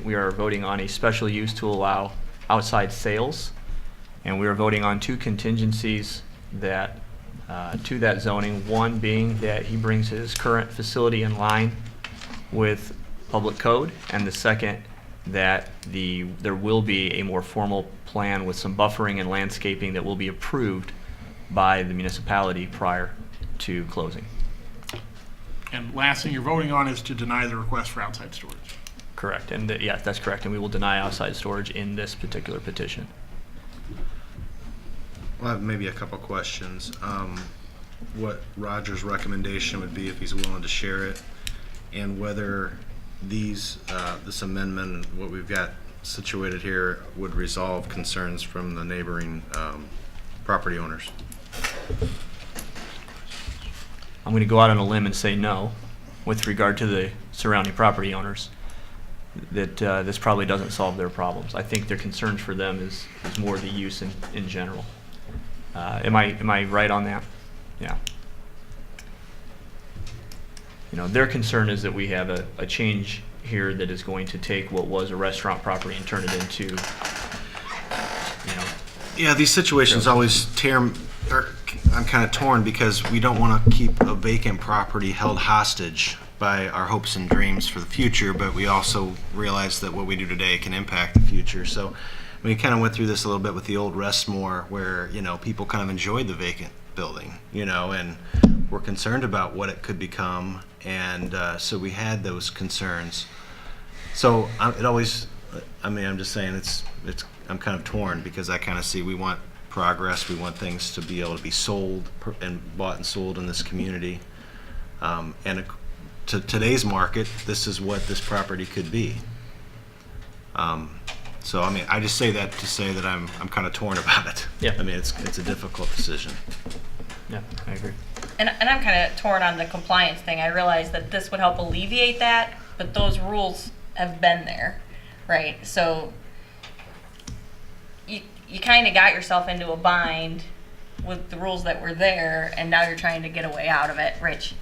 We are voting on a special use to allow outside sales. And we are voting on two contingencies that, to that zoning. One being that he brings his current facility in line with public code, and the second that there will be a more formal plan with some buffering and landscaping that will be approved by the municipality prior to closing. And last thing you're voting on is to deny the request for outside storage. Correct, and yeah, that's correct, and we will deny outside storage in this particular petition. Well, I have maybe a couple questions. What Roger's recommendation would be if he's willing to share it, and whether this amendment, what we've got situated here, would resolve concerns from the neighboring property owners. I'm going to go out on a limb and say no, with regard to the surrounding property owners, that this probably doesn't solve their problems. I think their concerns for them is more the use in general. Am I right on that? Yeah. You know, their concern is that we have a change here that is going to take what was a restaurant property and turn it into, you know. Yeah, these situations always I'm kind of torn because we don't want to keep a vacant property held hostage by our hopes and dreams for the future, but we also realize that what we do today can impact the future. So we kind of went through this a little bit with the old Restmore, where, you know, people kind of enjoyed the vacant building, you know, and were concerned about what it could become, and so we had those concerns. So it always, I mean, I'm just saying I'm kind of torn because I kind of see we want progress, we want things to be able to be sold and bought and sold in this community, and to today's market, this is what this property could be. So I mean, I just say that to say that I'm kind of torn about it. Yeah. I mean, it's a difficult decision. Yeah, I agree. And I'm kind of torn on the compliance thing. I realize that this would help alleviate that, but those rules have been there, right? So you kind of got yourself into a bind with the rules that were there, and now you're trying to get a way out of it, which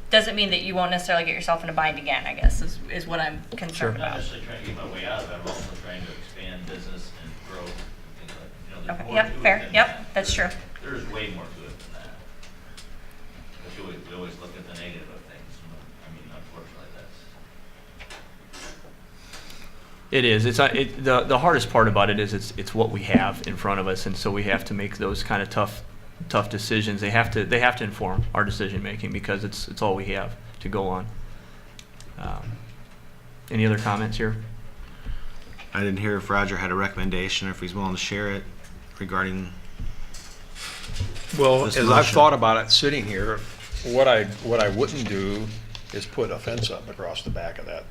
doesn't mean that you won't necessarily get yourself in a bind again, I guess, is what I'm concerned I'm not about. necessarily trying to get my way out of it, I'm also trying to expand business and growth and things like, you know, there's Okay, more yep, to it fair, than yep, that. that's true. There's way more to it than that. But we always look at the negative of things, I mean, unfortunately, that's. It is. The hardest part about it is it's what we have in front of us, and so we have to make those kind of tough decisions. They have to inform our decision making because it's all we have to go on. Any other comments here? I didn't hear if Roger had a recommendation or if he's willing to share it regarding. Well, This as I've motion. thought about it sitting here, what I wouldn't do is put a fence up across the back of that.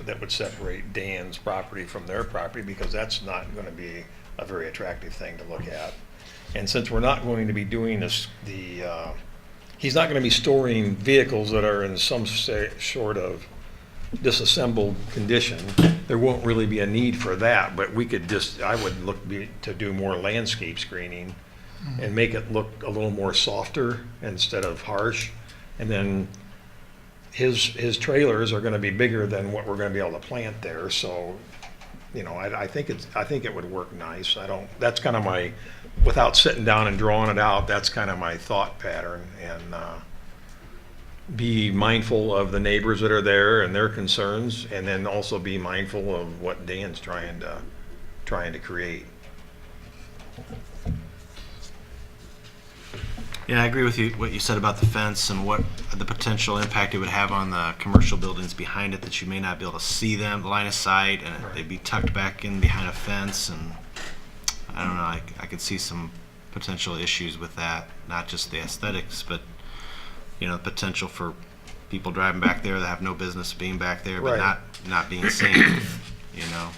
That would separate Dan's property from their property, because that's not going to be a very attractive thing to look at. And since we're not going to be doing this, he's not going to be storing vehicles that are in some sort of disassembled condition, there won't really be a need for that, but we could I would look to do more landscape screening and make it look a little more softer instead of harsh. And then his trailers are gonna be bigger than what we're gonna be able to plant there, so, you know, I think it would work nice. That's kind of my, without sitting down and drawing it out, that's kind of my thought pattern, and be mindful of the neighbors that are there and their concerns, and then also be mindful of what Dan's trying to create. Yeah, I agree with you, what you said about the fence and what the potential impact it would have on the commercial buildings behind it, that you may not be able to see them, line of sight, and they'd be tucked back in behind a fence, and I don't know, I could see some potential issues with that, not just the aesthetics, but, you know, the potential for people driving back there that have no business being back there, but Right. not being seen, you know.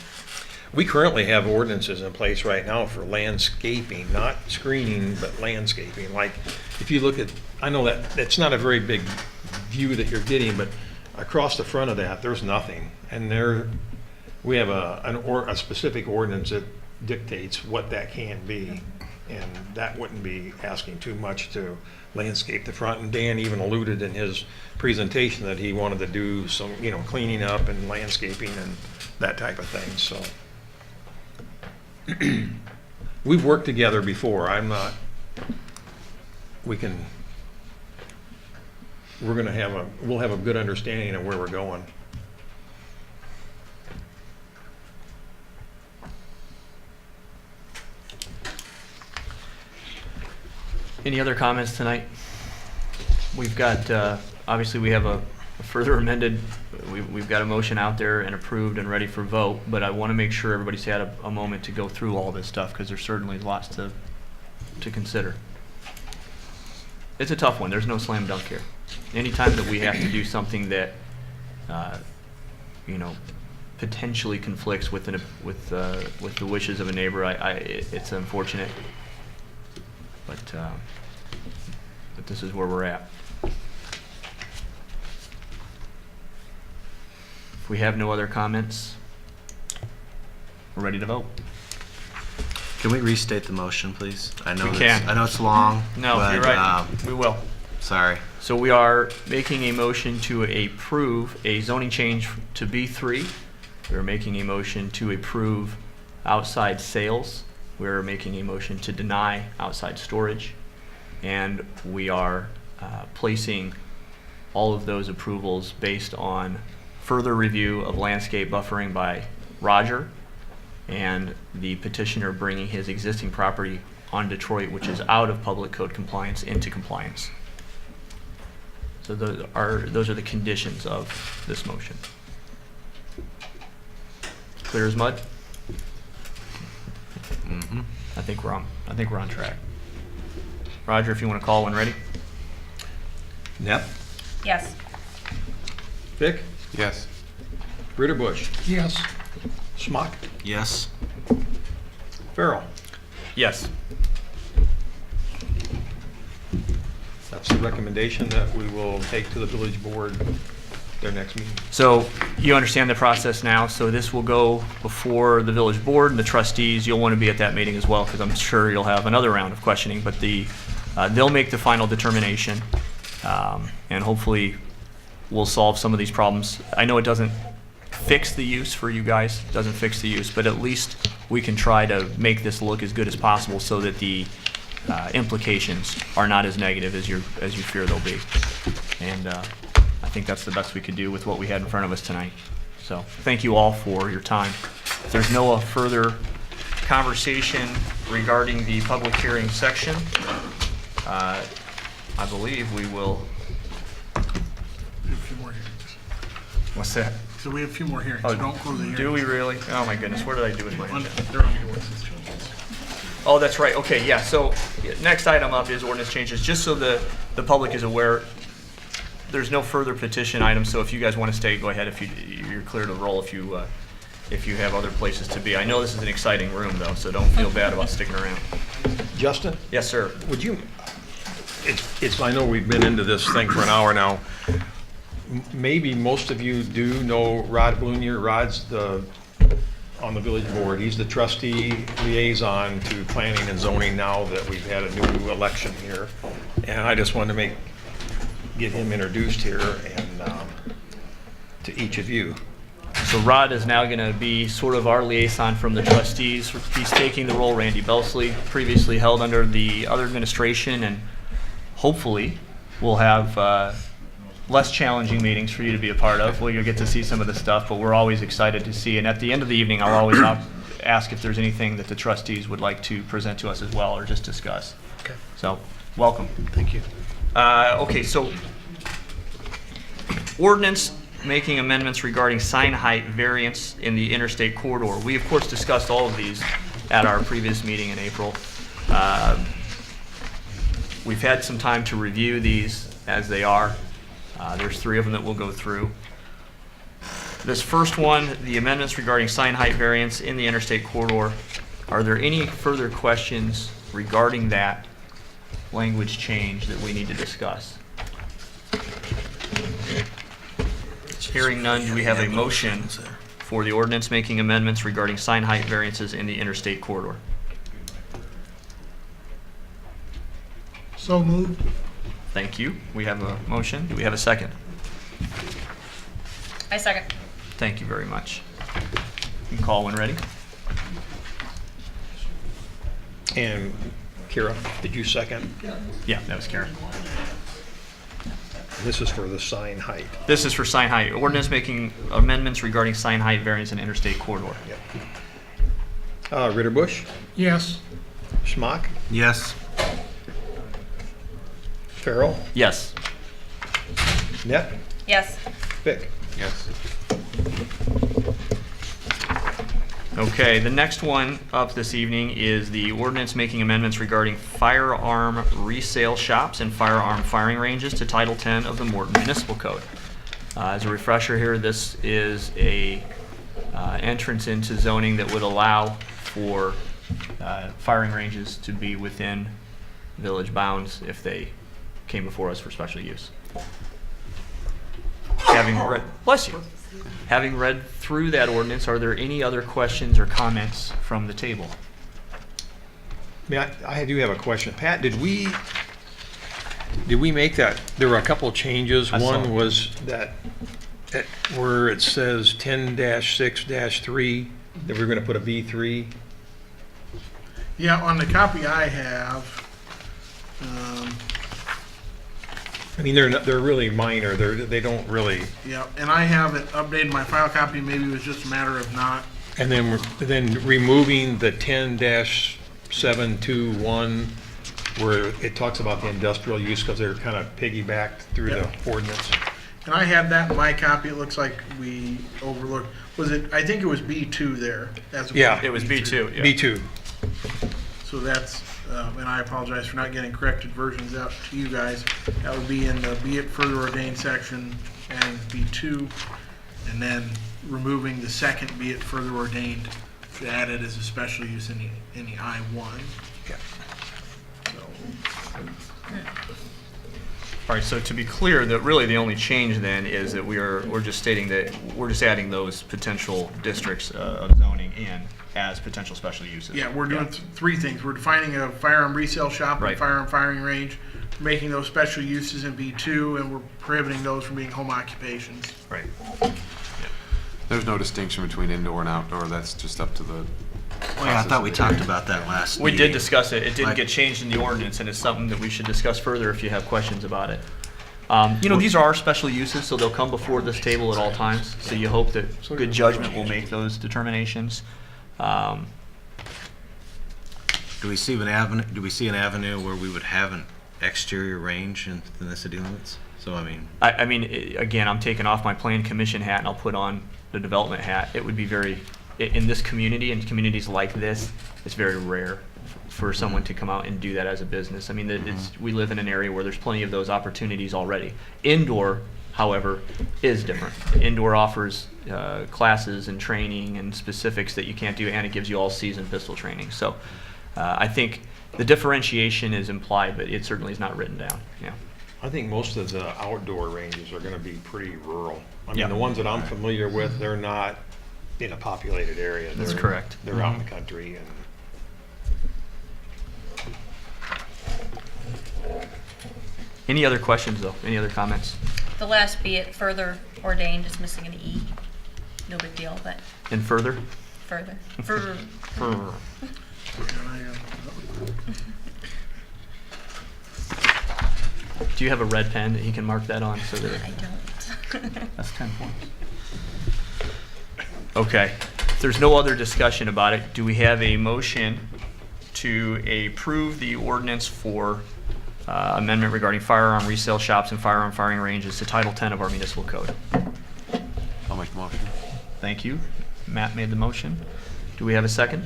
We currently have ordinances in place right now for landscaping, not screening, but landscaping. Like, if you look at, I know that it's not a very big view that you're getting, but across the front of that, there's nothing. And we have a specific ordinance that dictates what that can be. And that wouldn't be asking too much to landscape the front. And Dan even alluded in his presentation that he wanted to do some, you know, cleaning up and landscaping and that type of thing, so. We've worked together before. We'll have a good understanding of where we're going. Any other comments tonight? We've got, obviously we have a further amended, we've got a motion out there and approved and ready for vote, but I want to make sure everybody's had a moment to go through all this stuff, because there's certainly lots to consider. It's a tough one. There's no slam dunk here. Anytime that we have to do something that, you know, potentially conflicts with the wishes of a neighbor, it's unfortunate. But this is where we're at. If we have no other comments, we're ready to vote. Can we restate the motion, please? I know We can. I know it's long. No, but, you're right. We will. Sorry. So we are making a motion to approve a zoning change to B3. We're making a motion to approve outside sales. We're making a motion to deny outside storage. And we are placing all of those approvals based on further review of landscape buffering by Roger and the petitioner bringing his existing property on Detroit, which is out of public code compliance, into compliance. So those are the conditions of this motion. Clear as mud? Mm-hmm. I think we're on track. Roger, if you want to call when ready. Knapp? Yes. Vic? Yes. Ritterbusch? Yes. Schmock? Yes. Farrell? Yes. That's the recommendation that we will take to the village board their next meeting. So you understand the process now. So this will go before the village board and the trustees. You'll want to be at that meeting as well, because I'm sure you'll have another round of questioning. But they'll make the final determination, and hopefully we'll solve some of these problems. I know it doesn't fix the use for you guys, doesn't fix the use, but at least we can try to make this look as good as possible so that the implications are not as negative as you fear they'll be. And I think that's the best we could do with what we had in front of us tonight. So thank you all for your time. If there's no further conversation regarding the public hearing section, I believe we will. We have a few more hearings. What's that? So we have a few more hearings, Oh, so don't close the hearing. Do we really? Oh my goodness, what did I do with my agenda? They're on the ordinance changes. Oh, that's right. Okay, yeah. So next item up is ordinance changes. Just so the public is aware, there's no further petition items. So if you guys want to stay, go ahead. If you're clear to roll, if you have other places to be. I know this is an exciting room though, so don't feel bad about sticking around. Justin? Yes, sir. Would you, I know we've been into this thing for an hour now. Maybe most of you do know Rod Blunier. Rod's on the village board. He's the trustee liaison to planning and zoning now that we've had a new election here. And I just wanted to get him introduced here and to each of you. So Rod is now going to be sort of our liaison from the trustees. He's taking the role Randy Belsley previously held under the other administration, and hopefully we'll have less challenging meetings for you to be a part of. Well, you'll get to see some of the stuff, but we're always excited to see. And at the end of the evening, I'll always ask if there's anything that the trustees would like to present to us as well or just discuss. Okay. So Welcome. Thank you. Okay, so ordinance making amendments regarding sign height variance in the interstate corridor. We, of course, discussed all of these at our previous meeting in April. We've had some time to review these as they are. There's 3 of them that we'll go through. This first one, the amendments regarding sign height variance in the interstate corridor. Are there any further questions regarding that language change that we need to discuss? Hearing none, do we have a motion for the ordinance making amendments regarding sign height variances in the interstate corridor? So moved. Thank you. We have a motion. Do we have a second? I second. Thank you very much. You can call when ready. And Kira, did you second? Yeah, that was Karen. This is for the sign height. This is for sign height. Ordinance making amendments regarding sign height variance in interstate corridor. Ritter Bush, Yes. Schmock, Yes. Farrell, Yes. Net, Yes. Vic. Yes. Okay, the next one up this evening is the ordinance making amendments regarding firearm resale shops and firearm firing ranges to Title 10 of the Morton Municipal Code. As a refresher here, this is a entrance into zoning that would allow for firing ranges to be within village bounds if they came before us for special use. Having read through that ordinance, are there any other questions or comments from the table? I do have a question. Pat, did we make that, there were a couple of changes. I saw One it. was that where it says 10-6-3, that we're going to put a B3. Yeah, on the copy I have, I mean, they're really minor. They don't really. yeah, and I haven't updated my file copy. Maybe it was just a matter of not. And then removing the 10-721, where it talks about the industrial use, because they're kind of piggybacked through Yep. the ordinance. And I had that in my copy. It looks like we overlooked. Was it? I think it was B2 there. As opposed Yeah. to It was B2. Yeah. B2. So that's, and I apologize for not getting corrected versions out to you guys. That would be in the be it further ordained section and B2, and then removing the second be it further ordained to add it as a special use in the I1. Yeah. So, All right, so to be clear, that really the only change then is that we're just stating that we're just adding those potential districts of zoning in as potential special uses. yeah, we're doing 3 things. We're defining a firearm resale shop Right. and firearm firing range, making those special uses in B2, and we're prohibiting those from being home occupations. Right. There's no distinction between indoor and outdoor. That's just up to the. I thought we talked about that last We did meeting. discuss it. It didn't Like- get changed in the ordinance, and it's something that we should discuss further if you have questions about it. These are our special uses, so they'll come before this table at all times. So you hope that good judgment will make those determinations. Do we see an avenue where we would have an exterior range in the city limits? So, I mean, Again, I'm taking off my plan commission hat and I'll put on the development hat. It would be in this community and communities like this, it's very rare for someone to come out and do that as a business. I mean, we live in an area where there's plenty of those opportunities already. Indoor, however, is different. Indoor offers classes and training and specifics that you can't do, and it gives you all-season pistol training. So I think the differentiation is implied, but it certainly is not written down. Yeah. I think most of the outdoor ranges are going to be pretty rural. I mean, Yeah. the ones that I'm familiar with, they're not in a populated area. That's They're- correct. They're out in the country and. Any other questions, though? Any other comments? The last be it further ordained is missing an E. No big deal, but And further? further. Do you have a red pen that he can mark that on so that I don't. that's 10 points? Okay. If there's no other discussion about it, do we have a motion to approve the ordinance for amendment regarding firearm resale shops and firearm firing ranges to Title 10 of our municipal code. I'll make the motion. Thank you. Matt made the motion. Do we have a second?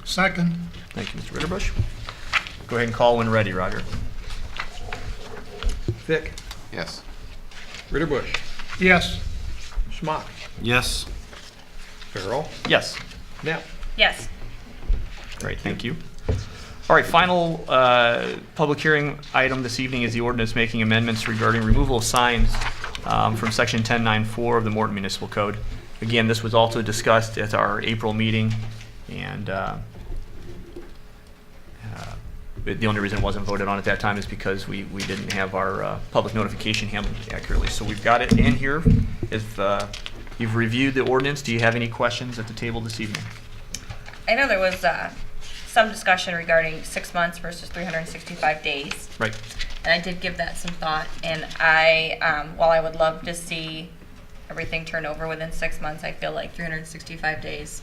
Second. Thank you, Mr. Ritterbusch. Go ahead and call when ready, Roger. Vic, Yes. Ritterbusch, Yes. Schmock, Yes. Farrell, Yes. Knapp. Yes. Great, thank you. All right, final public hearing item this evening is the ordinance making amendments regarding removal of signs from section 1094 of the Morton Municipal Code. Again, this was also discussed at our April meeting, and the only reason it wasn't voted on at that time is because we didn't have our public notification handled accurately. So we've got it in here. If you've reviewed the ordinance, do you have any questions at the table this evening? I know there was some discussion regarding 6 months versus 365 days. Right. And I did give that some thought. And while I would love to see everything turn over within 6 months, I feel like 365 days,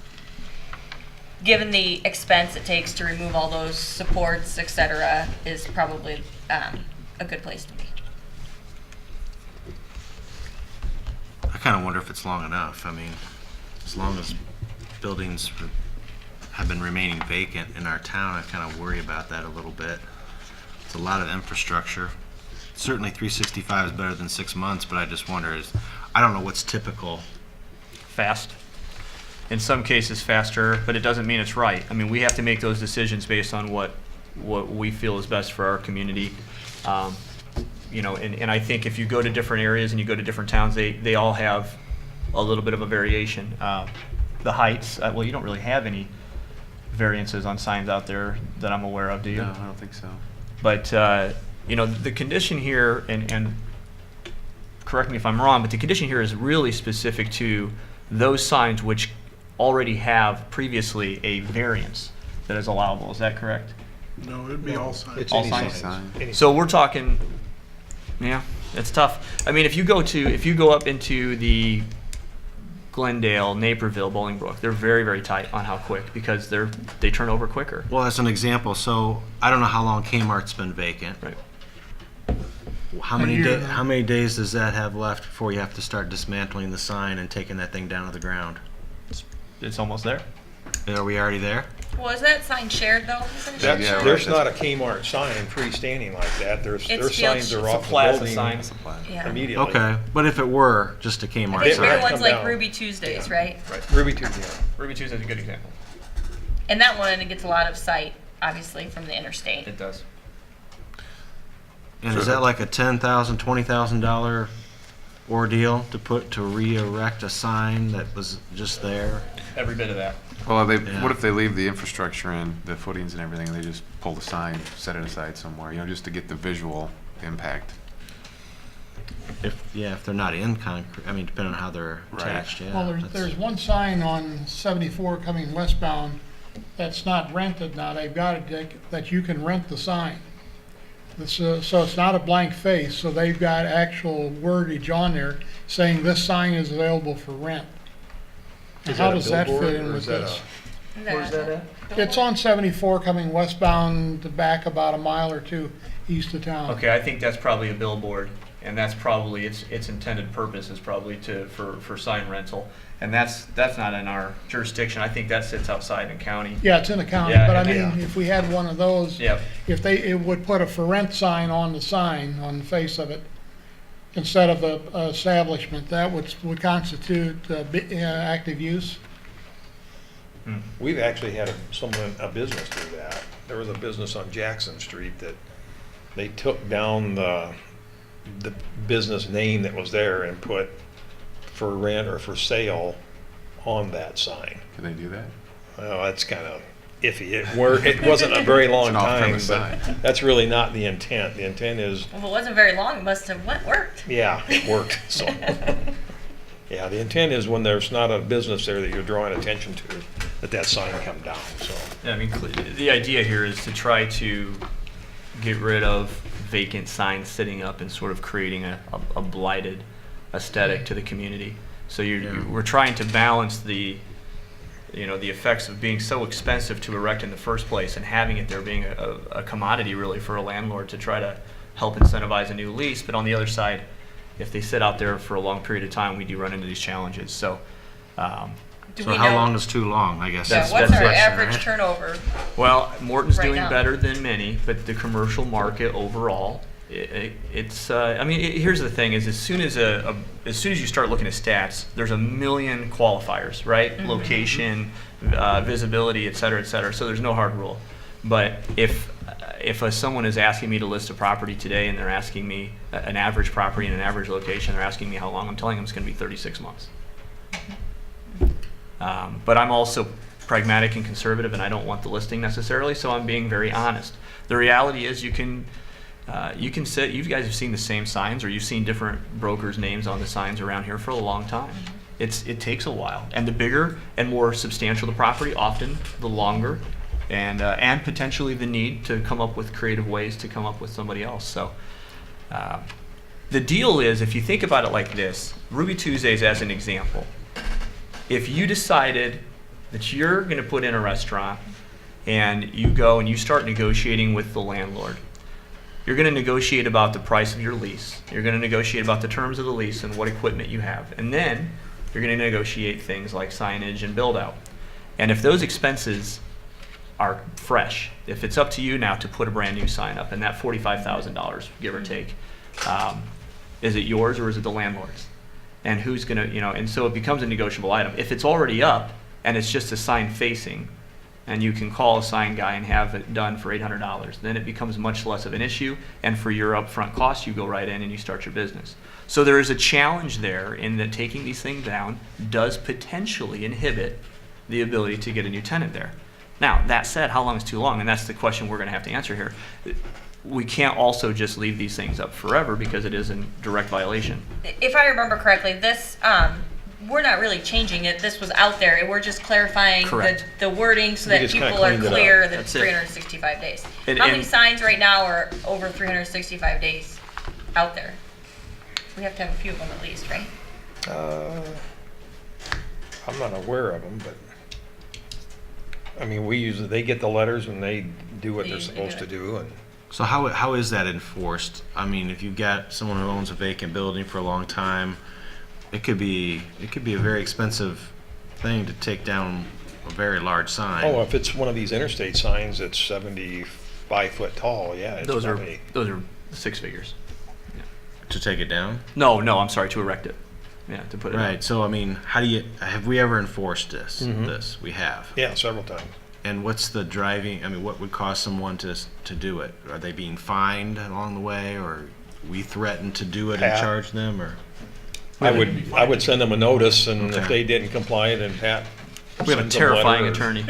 given the expense it takes to remove all those supports, et cetera, is probably a good place to be. I kind of wonder if it's long enough. I mean, as long as buildings have been remaining vacant in our town, I kind of worry about that a little bit. It's a lot of infrastructure. Certainly 365 is better than 6 months, but I just wonder, I don't know what's typical. Fast. In some cases faster, but it doesn't mean it's right. I mean, we have to make those decisions based on what we feel is best for our community. You know, and I think if you go to different areas and you go to different towns, they all have a little bit of a variation. The heights, well, you don't really have any variances on signs out there that I'm aware of, do you? No, I don't think so. But, you know, the condition here, and correct me if I'm wrong, but the condition here is really specific to those signs which already have previously a variance that is allowable. Is that correct? No, it'd be all signs. It's All any signs. sign. Any So we're talking, yeah, it's tough. I mean, if you go up into the Glendale, Naperville, Bolingbrook, they're very, very tight on how quick, because they turn over quicker. Well, as an example, so I don't know how long Kmart's been vacant. Right. How many days does that have left before you have to start dismantling the sign and taking that thing down to the ground? It's almost there. Are we already there? Well, is that sign shared though? Isn't it That's, shared? there's not a Kmart sign freestanding like that. Their It's signs field- are It's a off the plaza building sign. Yeah. immediately. Okay, but if it were just a I Kmart think They we're have the to ones come like down. Ruby Tuesdays, right? Ruby Tuesday. Ruby Tuesday is a good example. And that one, it gets a lot of sight, obviously, from the interstate. It does. And is that like a $10,000, $20,000 ordeal to re-erect a sign that was just there? Every bit of that. Well, Yeah. what if they leave the infrastructure in, the footings and everything, and they just pull the sign, set it aside somewhere, you know, just to get the visual impact? If they're not in concrete, I mean, depending on how they're Right. attached, yeah. Well, that's- there's one sign on 74 coming westbound that's not rented now. They've got it that you can rent the sign. So it's not a blank face, so they've got actual wordage on there saying this sign is available for rent. Is How that a does that billboard, fit in or with is that this? Where's that at? It's on 74 coming westbound to back about a mile or two east of town. Okay, I think that's probably a billboard, and that's probably its intended purpose is probably for sign rental, and that's not in our jurisdiction. I think that sits outside in county. Yeah, it's in the county, Yeah, but I and mean, if we had one of those, Yep. it would put a for rent sign on the sign, on the face of it, instead of a establishment, that would constitute active use. We've actually had a business do that. There was a business on Jackson Street that they took down the business name that was there and put for rent or for sale on that sign. Can they do that? Well, that's kind of iffy. It wasn't a very long It's an time, off-premise but sign. that's really not the intent. The intent is, Well, if it wasn't very long, it must have worked. yeah, it worked, so. Yeah, the intent is when there's not a business there that you're drawing attention to, that sign come down, so. Yeah, I mean, the idea here is to try to get rid of vacant signs sitting up and sort of creating a blighted aesthetic to the community. So we're trying to balance the the effects of being so expensive to erect in the first place and having it there being a commodity really for a landlord to try to help incentivize a new lease. But on the other side, if they sit out there for a long period of time, we do run into these challenges. So, Do So we how know- long is too long, I guess? Yeah, that's what's the our question, average right? turnover? well, Morton's Right doing now. better than many, but the commercial market overall, it's. I mean, here's the thing: is as soon as you start looking at stats, there's a million qualifiers, right? Mm-hmm. Location, visibility, et cetera, et cetera. So there's no hard rule. But if someone is asking me to list a property today and they're asking me an average property in an average location, they're asking me how long, I'm telling them it's going to be 36 months. But I'm also pragmatic and conservative, and I don't want the listing necessarily, so I'm being very honest. The reality is you can sit, you guys have seen the same signs, or you've seen different brokers' names on the signs around here for a long time. It takes a while, and the bigger and more substantial the property, often the longer, and potentially the need to come up with creative ways to come up with somebody else. So the deal is, if you think about it like this, Ruby Tuesdays as an example, if you decided that you're going to put in a restaurant and you go and you start negotiating with the landlord, you're going to negotiate about the price of your lease. You're going to negotiate about the terms of the lease and what equipment you have. And then you're going to negotiate things like signage and build out. And if those expenses are fresh, if it's up to you now to put a brand new sign up, and that $45,000, give or take, is it yours or is it the landlord's? And who's going to, and so it becomes a negotiable item. If it's already up and it's just a sign facing, and you can call a sign guy and have it done for $800, then it becomes much less of an issue. And for your upfront costs, you go right in and you start your business. So there is a challenge there in that taking these things down does potentially inhibit the ability to get a new tenant there. Now, that said, how long is too long? And that's the question we're going to have to answer here. We can't also just leave these things up forever because it is in direct violation. If I remember correctly, this, we're not really changing it. This was out there. We're just clarifying Correct. the wording so We that just kinda people are cleaned it up. clear that That's it's it. 365 days. And- How many and- signs right now are over 365 days out there? We have to have a few of them at least, right? I'm not aware of them, but, I mean, they get the letters and they do what They they're usually supposed do to it. do, and So how is that enforced? I mean, if you've got someone who owns a vacant building for a long time, it could be a very expensive thing to take down a very large sign. oh, if it's one of these interstate signs that's 75 foot tall, yeah, it's Those are probably, six figures. To take it down? No, I'm sorry, to erect it. Yeah, to put it. Right. So I mean, have we ever enforced this? Mhm. This we have. yeah, several times. And what's the driving? I mean, what would cause someone to do it? Are they being fined along the way, or we threaten to do it and Pat. charge them, or? I would send them a notice, and if Okay. they didn't comply, then Pat We have a sends them a letter terrifying or- attorney.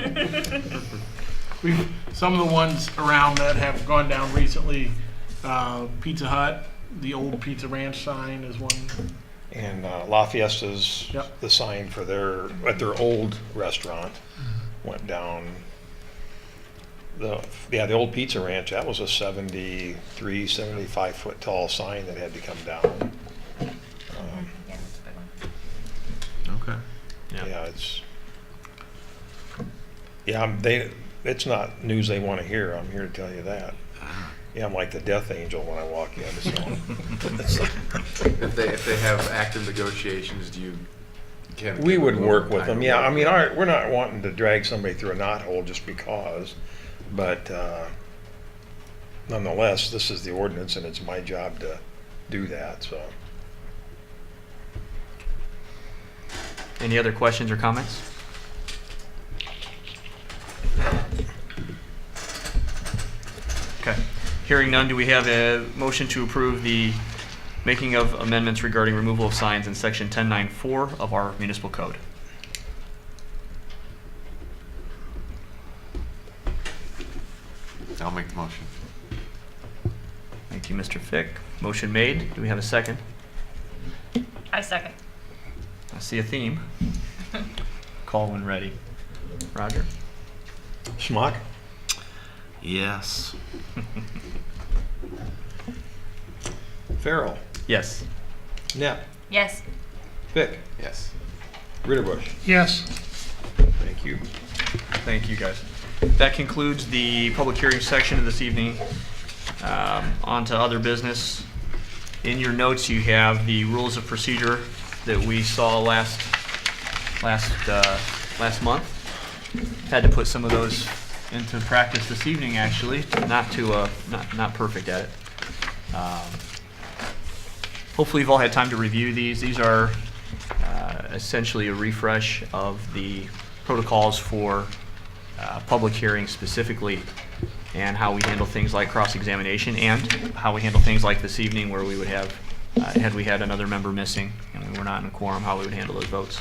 Some of the ones around that have gone down recently, Pizza Hut, the old Pizza Ranch sign is one. And La Fiesta's, Yep. the sign for at their old restaurant went down. The old Pizza Ranch, that was a 75 foot tall sign that had to come down. Yeah, that's a big one. Okay. Yeah, it's not news they want to hear, I'm here to tell you that. Yeah, I'm like the death angel when I walk in, so. If they have active negotiations, can We would give them work more with time them, to yeah, I work mean, with them. we're not wanting to drag somebody through a knothole just because, but nonetheless, this is the ordinance and it's my job to do that, so. Any other questions or comments? Okay. Hearing none, do we have a motion to approve the making of amendments regarding removal of signs in section 1094 of our municipal code? I'll make the motion. Thank you, Mr. Fick. Motion made. Do we have a second? I second. I see a theme. Call when ready. Roger? Schmock? Yes. Farrell? Yes. Knapp? Yes. Fick? Yes. Ritterbusch? Yes. Thank you. Thank you, guys. That concludes the public hearing section of this evening. On to other business. In your notes, you have the rules of procedure that we saw last month. Had to put some of those into practice this evening, actually. Not perfect at it. Hopefully, you've all had time to review these. These are essentially a refresh of the protocols for public hearings specifically, and how we handle things like cross-examination, and how we handle things like this evening where we would have, had we had another member missing and we were not in a quorum, how we would handle those votes.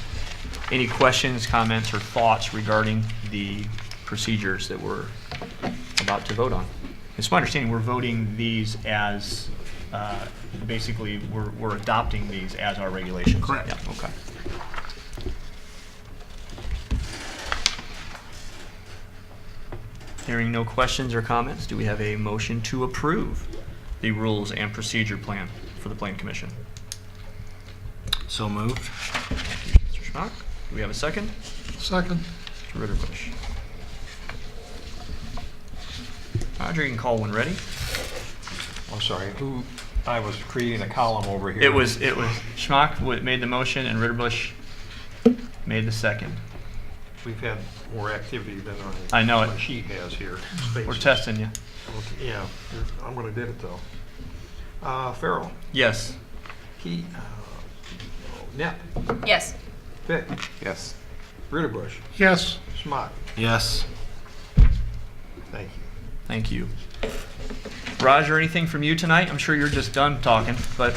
Any questions, comments, or thoughts regarding the procedures that we're about to vote on? It's my understanding we're voting these as, basically, we're adopting these as our regulations. Correct. Yeah, okay. Hearing no questions or comments, do we have a motion to approve the rules and procedure plan for the Plan Commission? So moved. Thank you, Mr. Schmock. Do we have a second? Second. Mr. Ritterbusch. Roger, you can call when ready. I'm sorry, I was creating a column over here. It was Schmock made the motion and Ritterbusch made the second. We've had more activity than I know it. my sheet has here. We're Spaces. testing you. Okay, yeah, I'm gonna do it though. Farrell, Yes. Key, Knapp, Yes. Fick, Yes. Ritterbusch, Yes. Schmock. Yes. Thank you. Thank you. Roger, anything from you tonight? I'm sure you're just done talking, but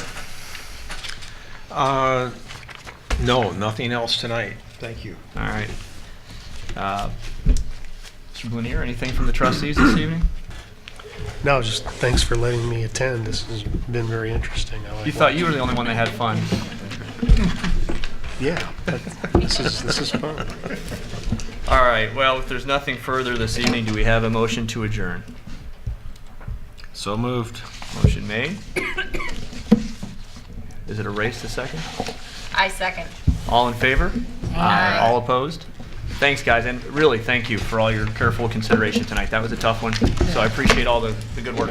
No, nothing else tonight. Thank you. all right. Mr. Blunier, anything from the trustees this evening? No, just thanks for letting me attend. This has been very interesting. I like You thought you were the only one that had fun. Yeah, this is fun. All right, well, if there's nothing further this evening, do we have a motion to adjourn? So moved. Motion made. Is it a race to second? I second. All in favor? Aye. All opposed? Thanks, guys, and really thank you for all your careful consideration tonight. That was a tough one, so I appreciate all the good work.